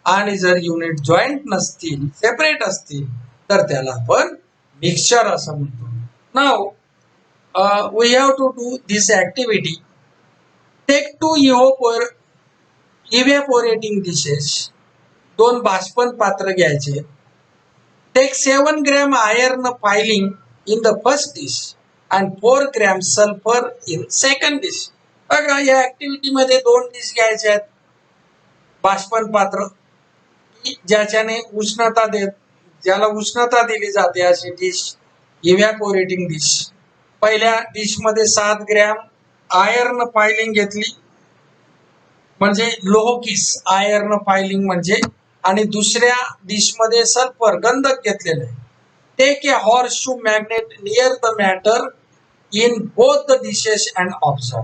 आणि जर युनिट जॉईंट नसतील, सेपरेट असतील तर त्याला आपण मिक्सचर असं म्हणतो. Now we have to do this activity. Take 2 evaporating dishes. 2 बाष्पन पात्र घ्यायचे. Take 7 gram iron filing in the first dish and 4 gram sulfur in second dish. बघा, या ऍक्टिव्हिटी मध्ये 2 डिश घ्यायचे आहेत. बाष्पन पात्र ज्याच्याने उष्णता ज्याला उष्णता दिली जाते अशी डिश इव्हॅपोरेटिंग डिश. पहिल्या डिश मध्ये 7 ग्रॅम आयर्न फायलिंग घेतली म्हणजे लोहकिस, आयर्न फायलिंग म्हणजे, आणि दुसऱ्या डिश मध्ये सल्फर गंधक घेतलेलं आहे. Take a horseshoe magnet near the matter in both the dishes and observe.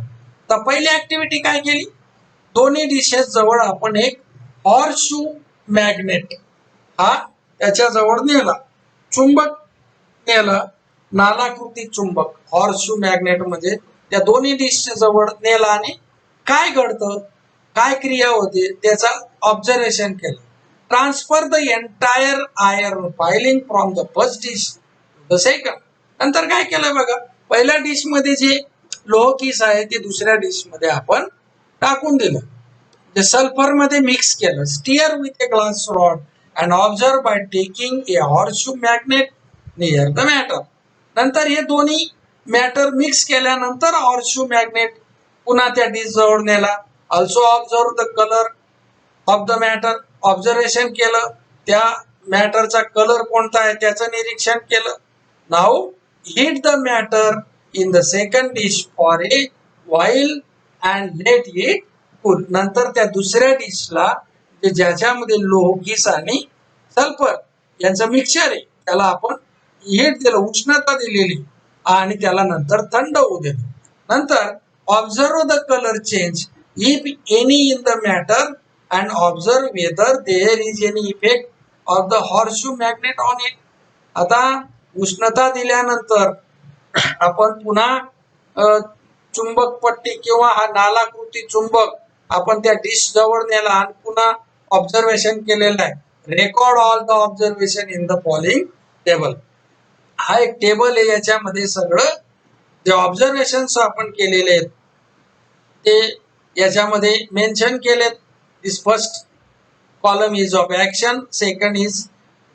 तर पहिली ऍक्टिव्हिटी काय केली, दोन्ही डिशेस जवळ आपण एक हॉर्सशू मॅग्नेट हा त्याच्या जवळ नेला, चुंबक नेला, नालाकृती चुंबक हॉर्सशू मॅग्नेट म्हणजे त्या दोन्ही डिशच्या जवळ नेला आणि काय घडतं, काय क्रिया होते त्याचा ऑब्झर्वेशन केलं. Transfer the entire iron filing from the first dish to the second. नंतर काय केलं बघा, पहिल्या डिश मध्ये जे लोहकिस आहे ते दुसऱ्या डिश मध्ये आपण टाकून दिलं, जे सल्फर मध्ये मिक्स केलं. Stir with a glass rod and observe by taking a horseshoe magnet near the matter. नंतर हे दोन्ही मॅटर मिक्स केल्यानंतर हॉर्सशू मॅग्नेट पुन्हा त्या डिश जवळ नेला. Also observe the colour of the matter. Observation केलं, त्या मॅटरचा कलर कोणता आहे त्याचं निरीक्षण केलं. Now heat the matter in the second dish for a while and let it cool. नंतर त्या दुसऱ्या डिशला ज्याच्यामध्ये लोहकिस आणि सल्फर यांचं मिक्सचर आहे त्याला आपण हीट दिलं, उष्णता दिलेली, आणि त्याला नंतर थंड होऊ दिलं. नंतर observe the colour change if any in the matter and observe whether there is any effect of the horseshoe magnet on it. आता उष्णता दिल्यानंतर आपण पुन्हा चुंबक पट्टी किंवा हा नालाकृती चुंबक आपण त्या डिश जवळ नेला आणि पुन्हा ऑब्झर्वेशन केलेलं आहे. Record all the observation in the following table. हा एक टेबल आहे, याच्यामध्ये सगळं जे ऑब्झर्वेशन्स आपण केलेले आहेत ते याच्यामध्ये मेन्शन केलेत. दिस first column is of action, second is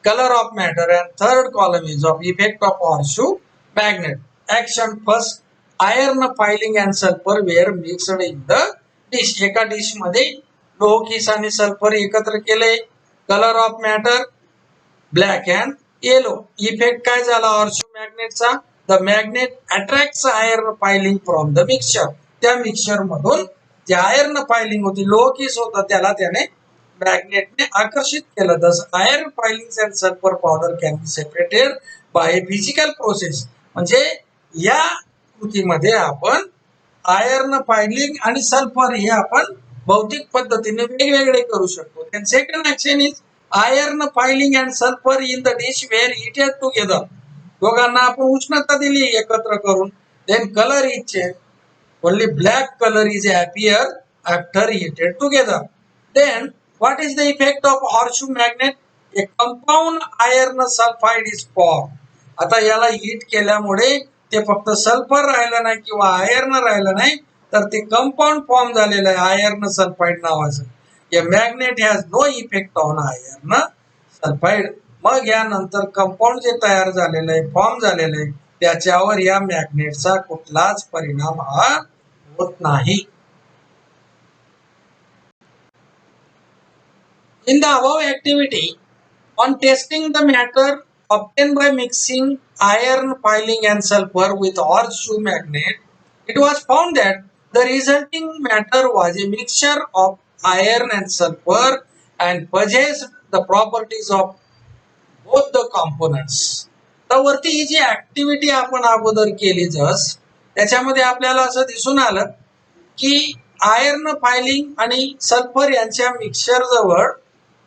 color of matter, and third column is of effect of horseshoe magnet. Action first, iron filing and sulfur were mixed in the dish. एका dish मध्ये लोह किस आणि sulphur एकत्र केले. Colour of matter black and yellow. Effect काय झाला horseshoe मॅग्नेटचा? The magnet attracts iron filing from the mixture. त्या मिक्सचर मधून जे आयर्न फायलिंग होती, लोह किस होता, त्याला त्याने मॅग्नेटने आकर्षित केलं. Thus iron filings and sulphur powder can be separated by physical process. म्हणजे या कृतीमध्ये आपण आयर्न फायलिंग आणि सल्फर हे आपण भौतिक पद्धतीने वेगवेगळे करू शकतो. Then second action is iron filing and sulphur in the dish were heated together. दोघांना आपण उष्णता दिली एकत्र करून. Then colour is change. Only black colour is appear after heated together. Then what is the effect of horseshoe magnet? A compound iron sulfide is formed. आता याला heat केल्यामुळे ते फक्त सल्फर राहिलं नाही किंवा आयर्न राहिलं नाही, तर ते कंपाऊंड फॉर्म झालेलं आहे आयर्न सल्फाइड नावाचं. या magnet has no effect on iron sulphide. मग यानंतर कंपाऊंड जे तयार झालेलं आहे, फॉर्म झालेलं आहे, त्याच्यावर या मॅग्नेटचा कुठलाच परिणाम हा होत नाही. In the above activity, on testing the matter obtained by mixing iron filing and sulfur with horseshoe magnet, it was found that the resulting matter was a mixture of iron and sulfur and possessed the properties of both the components. तर वरती ही जी activity आपण अगोदर केली जस, त्याच्यामध्ये आपल्याला असं दिसून आलं की आयर्न फायलिंग आणि सल्फर यांच्या मिक्सचर जवळ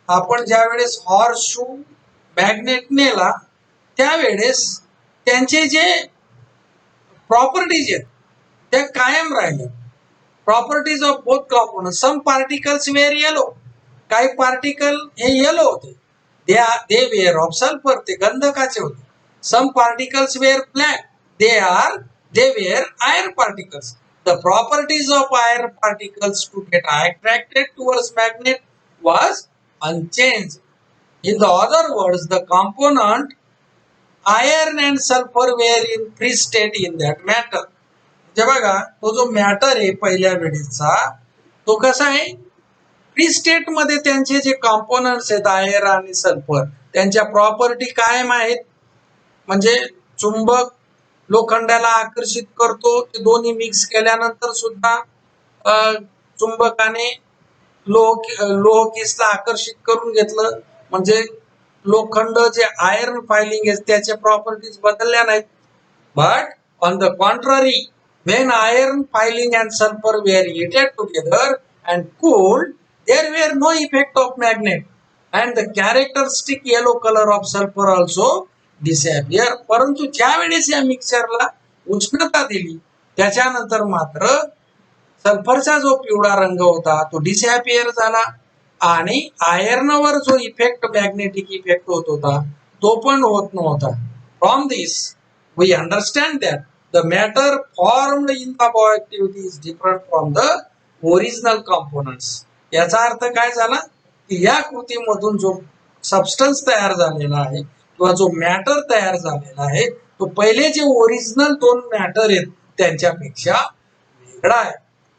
आपण ज्या वेळेस हॉर्सशू मॅग्नेट नेला त्यावेळेस त्यांचे जे प्रॉपर्टीज आहेत त्या कायम राहिल्या. Properties of both component. Some particles were yellow. काही पार्टिकल हे येलो होते. They were of sulphur. ते गंधकाचे होते. Some particles were black. They were iron particles. The properties of iron particles to get attracted towards magnet was unchanged. In the other words, the component iron and sulfur were in free state in that matter. म्हणजे बघा तो जो matter आहे पहिल्या वेळेचा तो कसा आहे, फ्री स्टेट मध्ये त्यांचे जे कॉम्पोनंट्स आहेत आयर्न आणि सल्फर त्यांच्या प्रॉपर्टी कायम आहेत. म्हणजे चुंबक लोखंडाला आकर्षित करतो, ते दोन्ही मिक्स केल्यानंतर सुद्धा चुंबकाने लोह किसला आकर्षित करून घेतलं. म्हणजे लोखंड जे आयर्न फायलिंग आहे त्याच्या प्रॉपर्टीज बदलल्या नाहीत. But on the contrary, when iron filing and sulfur were heated together and cooled, there were no effect of magnet and the characteristic yellow color of sulfur also disappear. परंतु ज्या वेळेस या मिक्सचरला उष्णता दिली त्याच्यानंतर मात्र सल्फरचा जो पिवळा रंग होता तो डिसअपियर झाला आणि आयर्नवर जो इफेक्ट मॅग्नेटिक इफेक्ट होत होता तो पण होत नव्हता. From this we understand that the matter formed in the above activity is different from the original components. याचा अर्थ काय झाला की या कृतीमधून जो सबस्टन्स तयार झालेला आहे किंवा जो मॅटर तयार झालेला आहे तो पहिले जे ओरिजिनल दोन मॅटर आहेत त्यांच्यापेक्षा वेगळा आहे.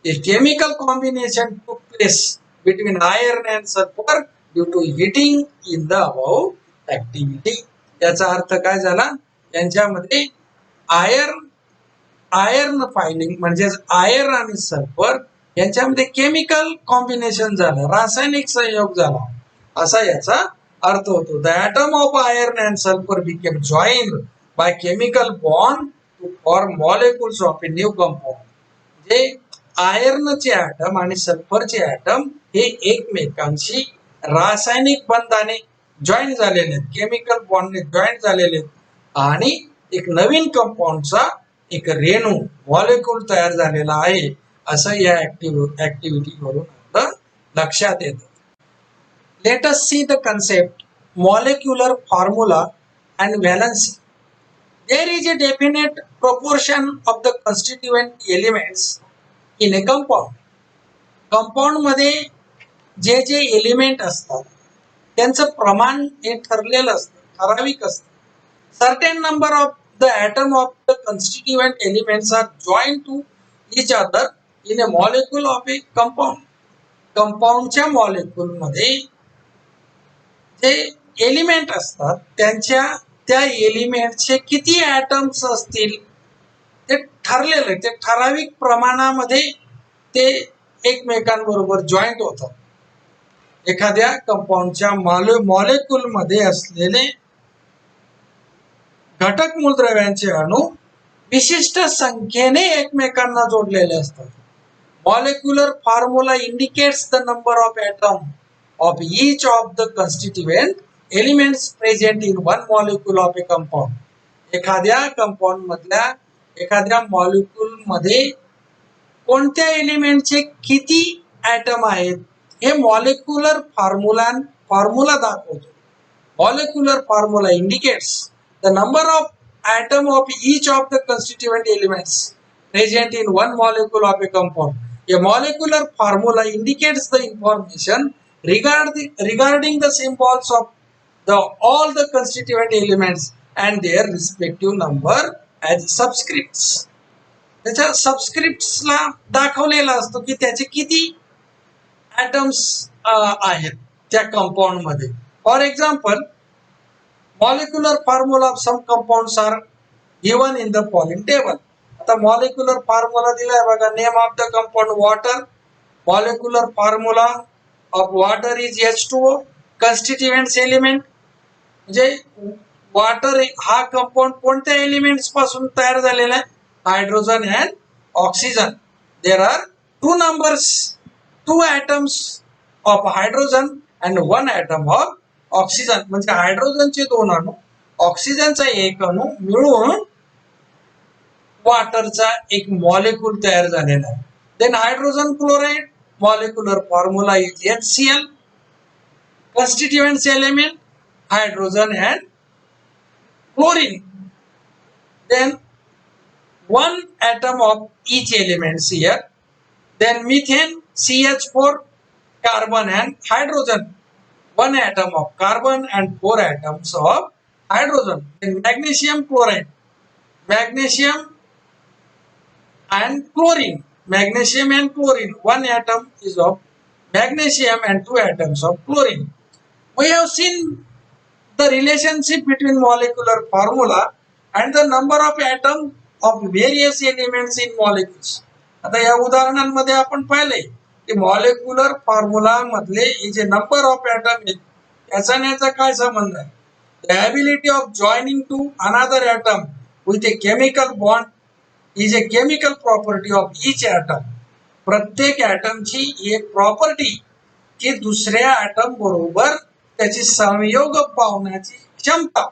A chemical combination took place between iron and sulfur due to heating in the above activity. याचा अर्थ काय झाला, यांच्यामध्ये आयर्न फायलिंग म्हणजे आयर्न आणि सल्फर यांच्यामध्ये केमिकल कॉम्बिनेशन झालं, रासायनिक संयोग झाला असा याचा अर्थ होतो. The atom of iron and sulphur became joined by chemical bond to form molecules of a new compound. म्हणजे आयर्नचे ॲटम आणि सल्फरचे ॲटम हे एकमेकांशी रासायनिक बंधाने जॉईन झालेले आहेत, केमिकल बॉन्डने जॉईन झालेले आहेत आणि एक नवीन कंपाऊंडचा एक रेणू मॉलिक्यूल तयार झालेला आहे असं या ऍक्टिव्हिटी वरून आपलं लक्षात येतं. Late us see the concept molecular formula and valency. There is a definite proportion of the constituent elements in a compound. Compound मध्ये जे जे एलिमेंट असतात त्यांचं प्रमाण हे ठरलेलं असतं, ठराविक असतं. Certain number of the atom of the constituent elements are join to each other in a molecule of a compound. कंपाऊंडच्या मॉलिक्यूल मध्ये जे एलिमेंट असतात त्यांच्या त्या एलिमेंटचे किती ॲटम्स असतील ते ठरलेलं आहे, ते ठराविक प्रमाणामध्ये ते एकमेकांबरोबर जॉईंट होतात. एखाद्या कंपाऊंडच्या मॉलिक्यूल मध्ये असलेले घटक मूलद्रव्यांचे अणू विशिष्ट संख्येने एकमेकांना जोडलेले असतात. Molecular formula indicates the number of atom of each of the constituent elements present in one molecule of a compound. एखाद्या कंपाऊंड मधल्या एखाद्या मॉलिक्यूल मध्ये कोणत्या एलिमेंटचे किती ॲटम आहेत हे मॉलिक्युलर फॉर्म्युला दाखवतो. Molecular formula indicates the number of atom of each of the constituent elements present in one molecule of a compound. A molecular formula indicates the information regarding the symbols of all the constituent elements and their respective number as subscripts. त्याच्या सबस्क्रिप्ट्सला दाखवलेला असतो की त्याचे किती atoms आहेत त्या compound मध्ये. For example molecular formula of some compounds are given in the following table. आता मॉलिक्युलर फॉर्म्युला दिलाय बघा. Name of the compound water. Molecular formula of water is H2O. constituents element म्हणजे वॉटर हा compound कोणत्या elements पासून तयार झालेला आहे? Hydrogen and oxygen. There are two atoms of hydrogen and 1 atom of oxygen. म्हणजे हायड्रोजनचे 2 अणू, ऑक्सिजनचा 1 अणू मिळून वॉटरचा एक मॉलिक्यूल तयार झालेला आहे. Then hydrogen chloride. Molecular formula is HCl. Constituents element hydrogen and chlorine. Then 1 atom of each elements here. Then methane, CH4, carbon and hydrogen. 1 atom of carbon and 4 atoms of hydrogen. Then magnesium chloride. Magnesium and chlorine. Magnesium and chlorine. 1 atom is of magnesium and 2 atoms of chlorine. We have seen the relationship between molecular formula and the number of atoms of various elements in molecules. आता या उदाहरणांमध्ये आपण पाहिले की molecular formula मधले जे number of item आहेत त्याचा याचा काय संबंध आहे? The ability of joining to another atom with a chemical bond is a chemical property of each atom. प्रत्येक ॲटमची एक प्रॉपर्टी की दुसऱ्या ॲटम बरोबर त्याची संयोग पावण्याची क्षमता,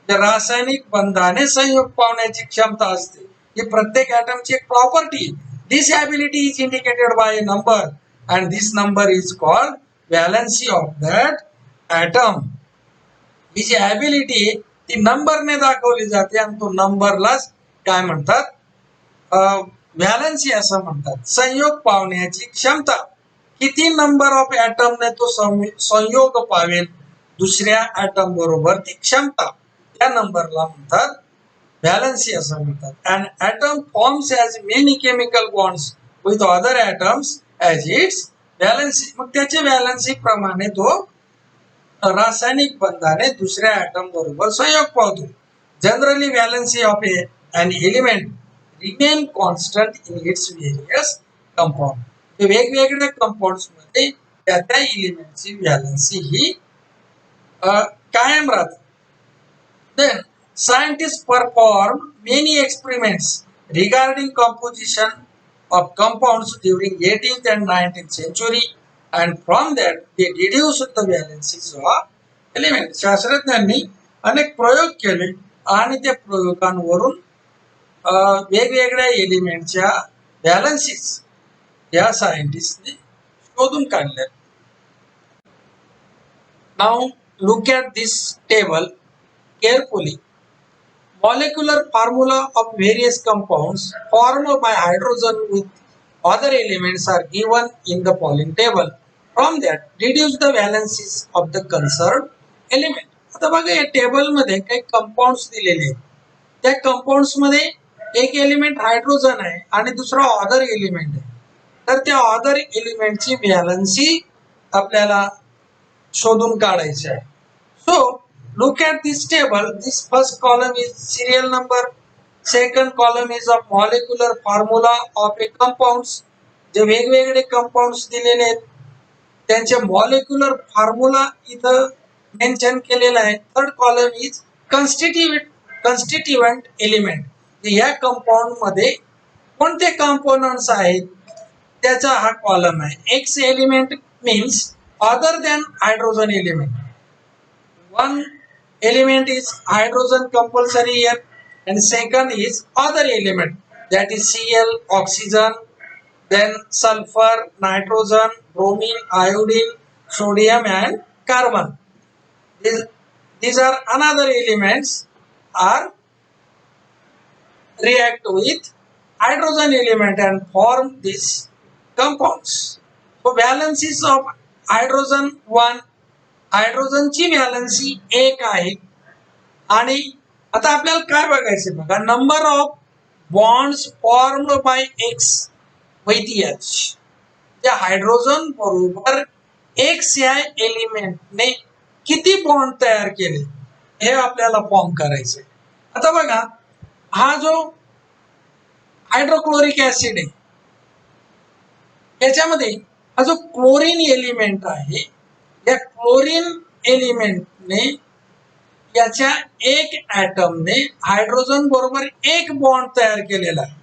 रासायनिक बंधाने संयोग पावण्याची क्षमता असते. ही प्रत्येक ॲटमची एक property. This ability is indicated by a number and this number is called valency of that atom. ही जी ॲबिलिटी ती नंबरने दाखवली जाते आणि तो नंबरलाच काय म्हणतात? व्हॅलन्सी असं म्हणतात. संयोग पावण्याची क्षमता. किती नंबर ऑफ ॲटमने तो संयोग पावेल दुसऱ्या ॲटम बरोबर ती क्षमता, त्या नंबरला म्हणतात व्हॅलन्सी असं म्हणतात. And atom forms as many chemical bonds with other atoms as its valency. मग त्याच्या व्हॅलन्सी प्रमाणे तो रासायनिक बंधाने दुसऱ्या ॲटम बरोबर संयोग पावतो. Generally valency of an element remain constant in its various compound. वेगवेगळ्या कंपाऊंड्स मध्ये त्या त्या एलिमेंटची व्हॅलन्सी ही कायम राहते. Then scientists perform many experiments regarding composition of compounds during 18th and 19th century and from that they deduced the valencies of elements. शास्त्रज्ञांनी अनेक प्रयोग केले आणि त्या प्रयोगांवरून वेगवेगळ्या एलिमेंटच्या व्हॅलन्सीज या सायंटिस्टने शोधून काढल्या. Now look at this table carefully. Molecular formula of various compounds formed by hydrogen with other elements are given in the following table. From that, deduce the valencies of the concerned element. आता बघा या table मध्ये काही compounds दिलेले आहेत. त्या compounds मध्ये एक एलिमेंट हायड्रोजन आहे आणि दुसरा अदर एलिमेंट आहे. तर त्या अदर एलिमेंटची व्हॅलन्सी आपल्याला शोधून काढायची आहे. So look at this table. This first column is serial number. Second column is of molecular formula of a compounds. जे वेगवेगळे कंपाऊंड्स दिलेले आहेत त्यांचे मॉलिक्युलर फॉर्म्युला इथं मेन्शन केलेला आहे. Third column is constituent element. या कंपाऊंड मध्ये कोणते कंपोनंट्स आहेत त्याचा हा कॉलम आहे. X element means other than hydrogen element. One element is hydrogen compulsory here and second is other element, that is Cl, oxygen, then sulfur, nitrogen, bromine, iodine, sodium and carbon. These are another elements are react with hydrogen element and form these compounds. So valencies of hydrogen 1, हायड्रोजनची valency 1 आहे. आणि आता आपल्याला काय बघायचं बघा, number of bonds formed by X with H. त्या hydrogen बरोबर x या एलिमेंटने किती बॉन्ड तयार केले हे आपल्याला फॉर्म करायचे. आता बघा हा जो हायड्रोक्लोरिक ऍसिड आहे याच्यामध्ये हा जो क्लोरीन एलिमेंट आहे या क्लोरीन एलिमेंटने याच्या एक ॲटमने हायड्रोजन बरोबर एक बॉन्ड तयार केलेला आहे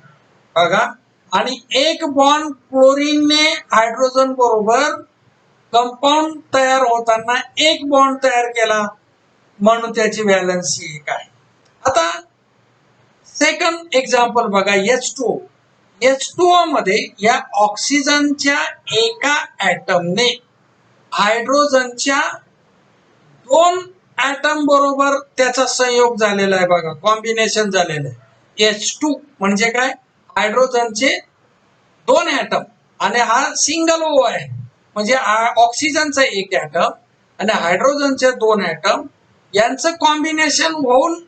बघा. आणि एक बॉन्ड क्लोरीनने हायड्रोजन बरोबर कंपाऊंड तयार होताना एक बॉन्ड तयार केला म्हणून त्याची व्हॅलन्सी 1 आहे. आता सेकंड एक्झाम्पल बघा, H2O. H2O मध्ये या ऑक्सिजनच्या एका ॲटमने हायड्रोजनच्या 2 ॲटम बरोबर त्याचा संयोग झालेला आहे बघा, कॉम्बिनेशन झालेलं आहे. H2 म्हणजे काय, हायड्रोजनचे 2 ॲटम आणि हा सिंगल O आहे म्हणजे ऑक्सिजनचा एक ॲटम आणि हायड्रोजनचे 2 ॲटम यांचं कॉम्बिनेशन होऊन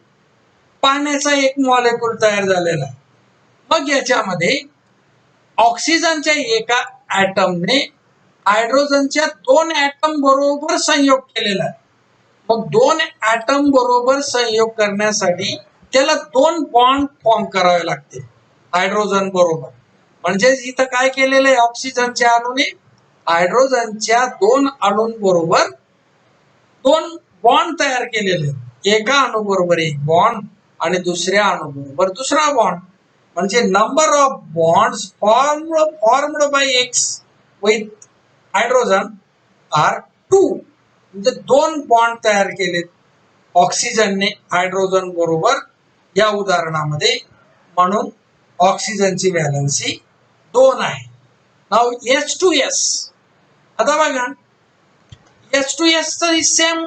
पाण्याचा एक मॉलिक्यूल तयार झालेला आहे. मग याच्यामध्ये ऑक्सिजनच्या एका ॲटमने हायड्रोजनच्या 2 ॲटम बरोबर संयोग केलेला आहे. मग 2 ॲटम बरोबर संयोग करण्यासाठी त्याला 2 बॉन्ड फॉर्म करावे लागते हायड्रोजन बरोबर. म्हणजे इथं काय केलेलं आहे, ऑक्सिजनच्या अणूने हायड्रोजनच्या 2 अणूंबरोबर 2 बॉन्ड तयार केलेले. एका अणू बरोबर एक बॉन्ड आणि दुसऱ्या अणू बरोबर दुसरा बॉन्ड. म्हणजे number of bonds formed by X with hydrogen are 2. म्हणजे 2 बॉन्ड तयार केले ऑक्सिजनने हायड्रोजन बरोबर या उदाहरणामध्ये, म्हणून ऑक्सिजनची व्हॅलन्सी 2 आहे. Now H2S. आता बघा H2S चं सेम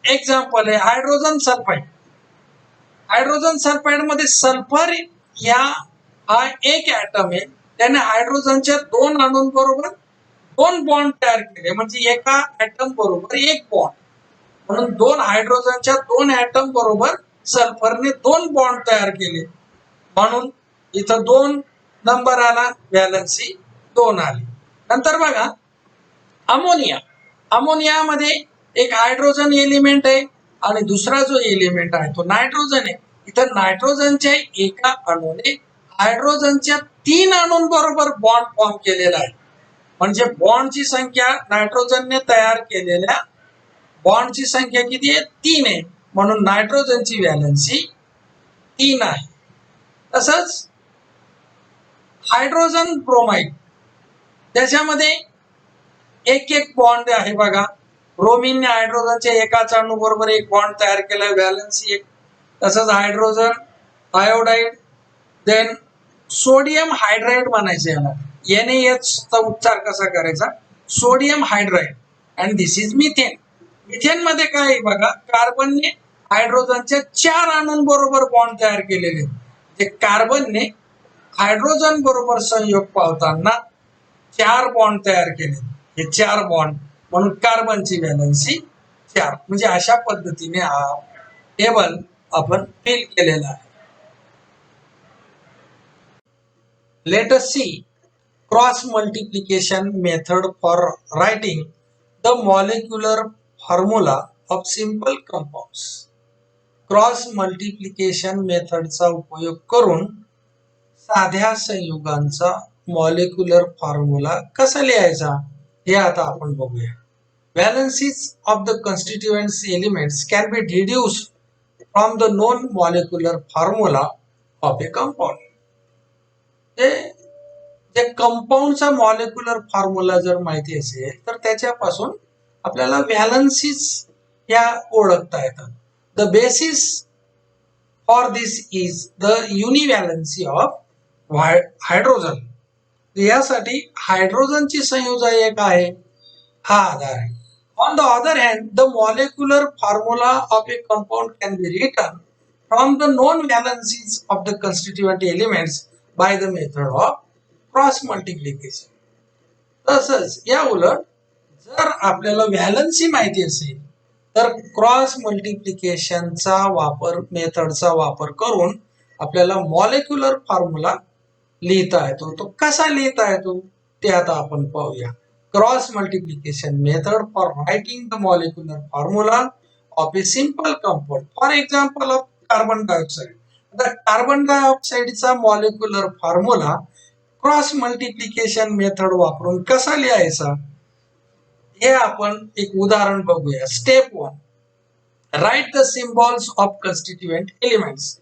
एक्झाम्पल आहे हायड्रोजन सल्फाइड. हायड्रोजन सल्फाइड मध्ये सल्फर हा एक ॲटम आहे, त्याने हायड्रोजनच्या 2 अणूंबरोबर 2 बॉन्ड तयार केले म्हणजे एका ॲटम बरोबर एक बॉन्ड. म्हणून 2 हायड्रोजनच्या 2 ॲटम बरोबर सल्फरने 2 बॉन्ड तयार केले म्हणून इथं 2 नंबर आला, व्हॅलन्सी 2 आली. नंतर बघा अमोनिया. अमोनियामध्ये एक हायड्रोजन एलिमेंट आहे आणि दुसरा जो एलिमेंट आहे तो नायट्रोजन आहे. इथं नायट्रोजनच्या एका अणूने हायड्रोजनच्या 3 अणूंबरोबर बॉन्ड फॉर्म केलेला आहे. म्हणजे बॉन्डची संख्या नायट्रोजनने तयार केलेल्या बॉन्डची संख्या किती आहे, 3 आहे. म्हणून नायट्रोजनची व्हॅलन्सी 3 आहे. तसंच हायड्रोजन ब्रोमाइड त्याच्यामध्ये एक एक बॉन्ड आहे बघा. ब्रोमिनने हायड्रोजनच्या एकाच अणू बरोबर एक बॉन्ड तयार केला, व्हॅलन्सी 1. तसंच hydrogen iodide, then sodium hydride म्हणायचं याला. NaH चा उच्चार कसा करायचा? Sodium hydride. And this is methane. Methane मध्ये काय आहे बघा, कार्बनने हायड्रोजनच्या 4 अणूंबरोबर बॉन्ड तयार केलेले. ते कार्बनने हायड्रोजन बरोबर संयोग पावताना 4 बॉन्ड तयार केले. हे 4 बॉन्ड म्हणून कार्बनची व्हॅलन्सी 4. म्हणजे अशा पद्धतीने हा टेबल आपण फिल केलेला आहे. Let us see cross multiplication method for writing the molecular formula of simple compounds. Cross multiplication मेथडचा उपयोग करून साध्या संयुगांचा मॉलिक्युलर फॉर्म्युला कसा लिहायचा हे आता आपण बघूया. Valencies of the constituent elements can be deduced from the known molecular formula of a compound. जे कंपाऊंडचा मॉलिक्युलर फॉर्म्युला जर माहिती असेल तर त्याच्यापासून आपल्याला व्हॅलन्सीज या ओळखता येतात. The basis for this is the univalency of hydrogen. यासाठी हायड्रोजनची संयुजा एक आहे, हा आधार आहे. On the other hand the molecular formula of a compound can be written from the known valencies of the constituent elements by the method of cross multiplication. तसंच या उलट जर आपल्याला व्हॅलन्सी माहिती असेल तर क्रॉस मल्टिप्लिकेशनचा वापर, मेथडचा वापर करून आपल्याला मॉलिक्युलर फॉर्म्युला लिहिता येतो. तो कसा लिहिता येतो ते आता आपण पाहूया. Cross multiplication method for writing the molecular formula of a simple compound. For example of carbon dioxide. आता कार्बन डायऑक्साइडचा molecular formula cross multiplication method वापरून कसा लिहायचा हे आपण एक उदाहरण बघूया. Step 1. Write the symbols of constituent elements.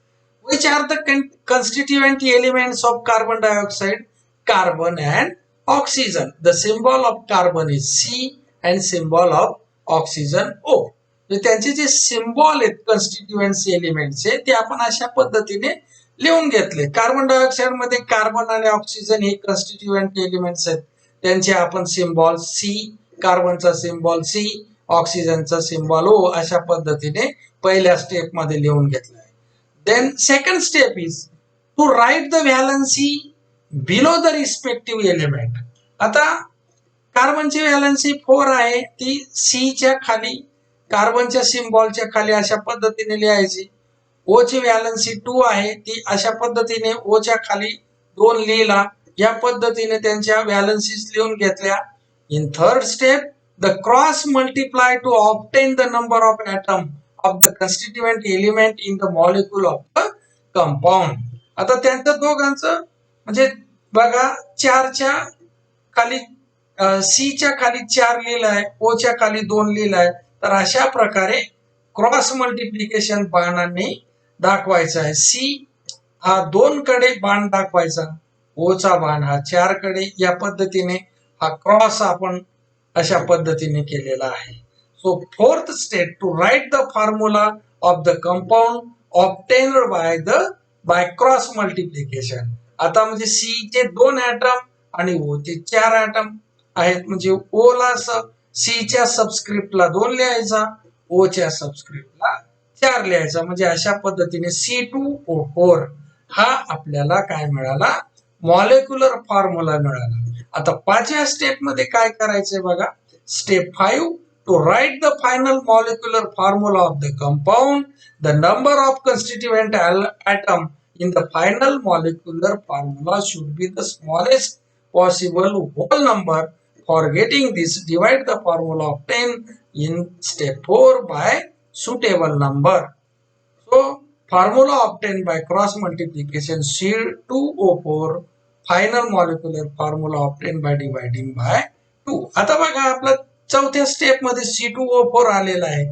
Which are the constituent elements of carbon dioxide? Carbon and oxygen. The symbol of carbon is C and symbol of oxygen O. त्यांचे जे सिम्बॉल आहेत कन्स्टिट्युएंट्स एलिमेंटचे ते आपण अशा पद्धतीने लिहून घेतले. Carbon dioxide मध्ये कार्बन आणि ऑक्सिजन हे कन्स्टिट्युएंट एलिमेंट्स आहेत. त्यांचे आपण सिम्बॉल C, कार्बनचा सिम्बॉल C, ऑक्सिजनचा सिम्बॉल O अशा पद्धतीने पहिल्या स्टेप मध्ये लिहून घेतलं. Then second step is to write the valency below the respective element. आता कार्बनची व्हॅलन्सी 4 आहे, ती C च्या खाली कार्बनच्या सिम्बॉलच्या खाली अशा पद्धतीने लिहायची. O ची व्हॅलन्सी 2 आहे, ती अशा पद्धतीने O च्या खाली 2 लिहिला. या पद्धतीने त्यांच्या व्हॅलन्सीज लिहून घेतल्या. In third step the cross multiply to obtain the number of atom of the constituent element in the molecule of the compound. आता त्यांचं दोघांचं म्हणजे बघा 4 च्या खाली C च्या खाली 4 लिहिलाय, O च्या खाली 2 लिहिलाय. तर अशा प्रकारे क्रॉस मल्टिप्लिकेशन बाणांनी दाखवायचं आहे. C हा 2 कडे बाण दाखवायचा, O चा बाण हा 4 कडे. या पद्धतीने हा क्रॉस आपण अशा पद्धतीने केलेला आहे. So fourth step to write the formula of the compound obtained by cross multiplication. आता म्हणजे C चे 2 ॲटम आणि O चे 4 ॲटम आहेत. म्हणजे O ला C च्या सबस्क्रिप्टला 2 लिहायचा, O च्या सबस्क्रिप्टला 4 लिहायचा. म्हणजे अशा पद्धतीने C2O4 हा आपल्याला काय मिळाला, मॉलिक्युलर फॉर्म्युला मिळाला. आता 5व्या स्टेप मध्ये काय करायचंय बघा. Step 5 to write the final molecular formula of the compound, the number of constituent atom in the final molecular formula should be the smallest possible whole number. For getting this, divide the formula of 10 in step 4 by suitable number. So, formula obtained by cross multiplication C2O4, final molecular formula obtained by dividing by 2. आता बघा आपलं 4थ्या step मध्ये C2O4 आलेला आहे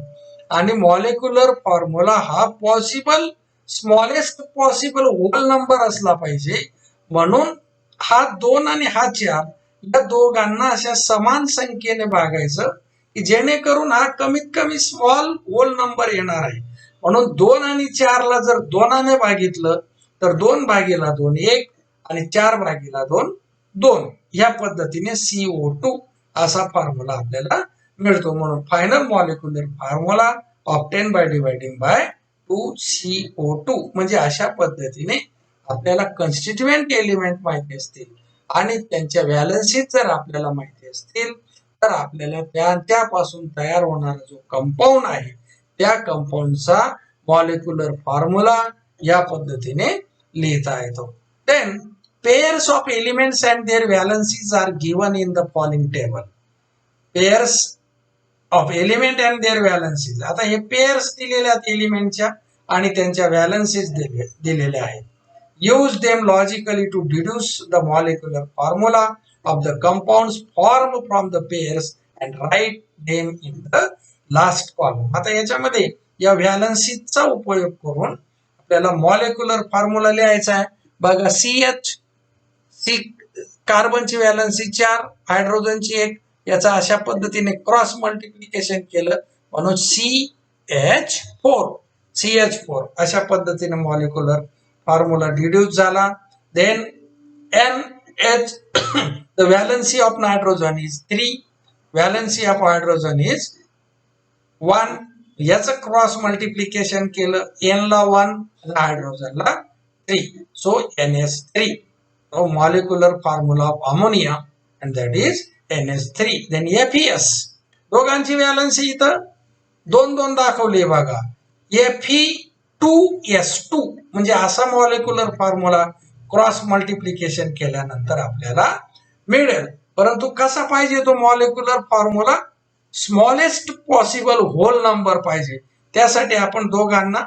आणि molecular formula हा possible smallest possible whole number असला पाहिजे. म्हणून हा 2 आणि हा 4 या दोघांना अशा समान संख्येने भागायचं की जेणेकरून हा कमीत कमी स्मॉल होल नंबर येणार आहे. म्हणून 2 आणि 4 ला जर 2 ने भागितलं तर 2/2 1 आणि 4/2 2 या पद्धतीने CO2 असा फॉर्म्युला आपल्याला मिळतो. म्हणून final molecular formula obtain by dividing by 2CO2 म्हणजे अशा पद्धतीने आपल्याला कन्स्टिट्युएंट एलिमेंट माहिती असतील आणि त्यांच्या व्हॅलन्सीज जर आपल्याला माहिती असतील तर आपल्याला त्यापासून तयार होणारा जो कंपाऊंड आहे त्या कंपाऊंडचा मॉलिक्युलर फॉर्म्युला या पद्धतीने लिहिता येतो. Then pairs of elements and their valencies are given in the following table. Pairs of element and their valencies. आता हे पेयर्स दिलेल्या आहेत एलिमेंटच्या आणि त्यांच्या व्हॅलन्सीज दिलेल्या आहेत. Use them logically to deduce the molecular formula of the compounds form from the pairs and write them in the last column. आता याच्यामध्ये या व्हॅलन्सीजचा उपयोग करून आपल्याला मॉलिक्युलर फॉर्म्युला लिहायचा आहे. बघा CH कार्बनची व्हॅलन्सी 4, हायड्रोजनची 1. याचा अशा पद्धतीने क्रॉस मल्टिप्लिकेशन केलं म्हणून CH4 अशा पद्धतीने मॉलिक्युलर फॉर्म्युला डिड्यूस झाला. Then NH the valency of nitrogen is 3, valency of hydrogen is 1. याचं क्रॉस मल्टिप्लिकेशन केलं N ला 1 आणि हायड्रोजनला 3, so NH3. Molecular formula of ammonia and that is NH3. Then FeS दोघांची व्हॅलन्सी इथं 2 दाखवली बघा. Fe2S2 म्हणजे असा मॉलिक्युलर फॉर्म्युला क्रॉस मल्टिप्लिकेशन केल्यानंतर आपल्याला मिळेल. परंतु कसा पाहिजे तो molecular formula? Smallest possible whole number पाहिजे. त्यासाठी आपण दोघांना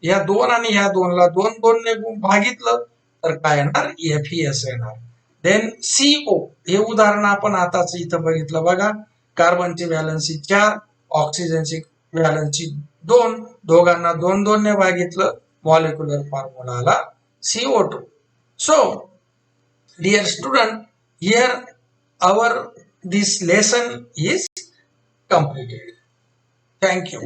या 2 आणि ह्या 2 ला 2 ने भागितलं तर काय येणार? FeS येणार. देन CO हे उदाहरण आपण आताच इथं बघितलं बघा. कार्बनची व्हॅलन्सी 4, ऑक्सिजनची व्हॅलन्सी 2, दोघांना 2 ने भागितलं, मॉलिक्युलर फॉर्म्युला आला CO2. So dear student, here our this lesson is completed. Thank you.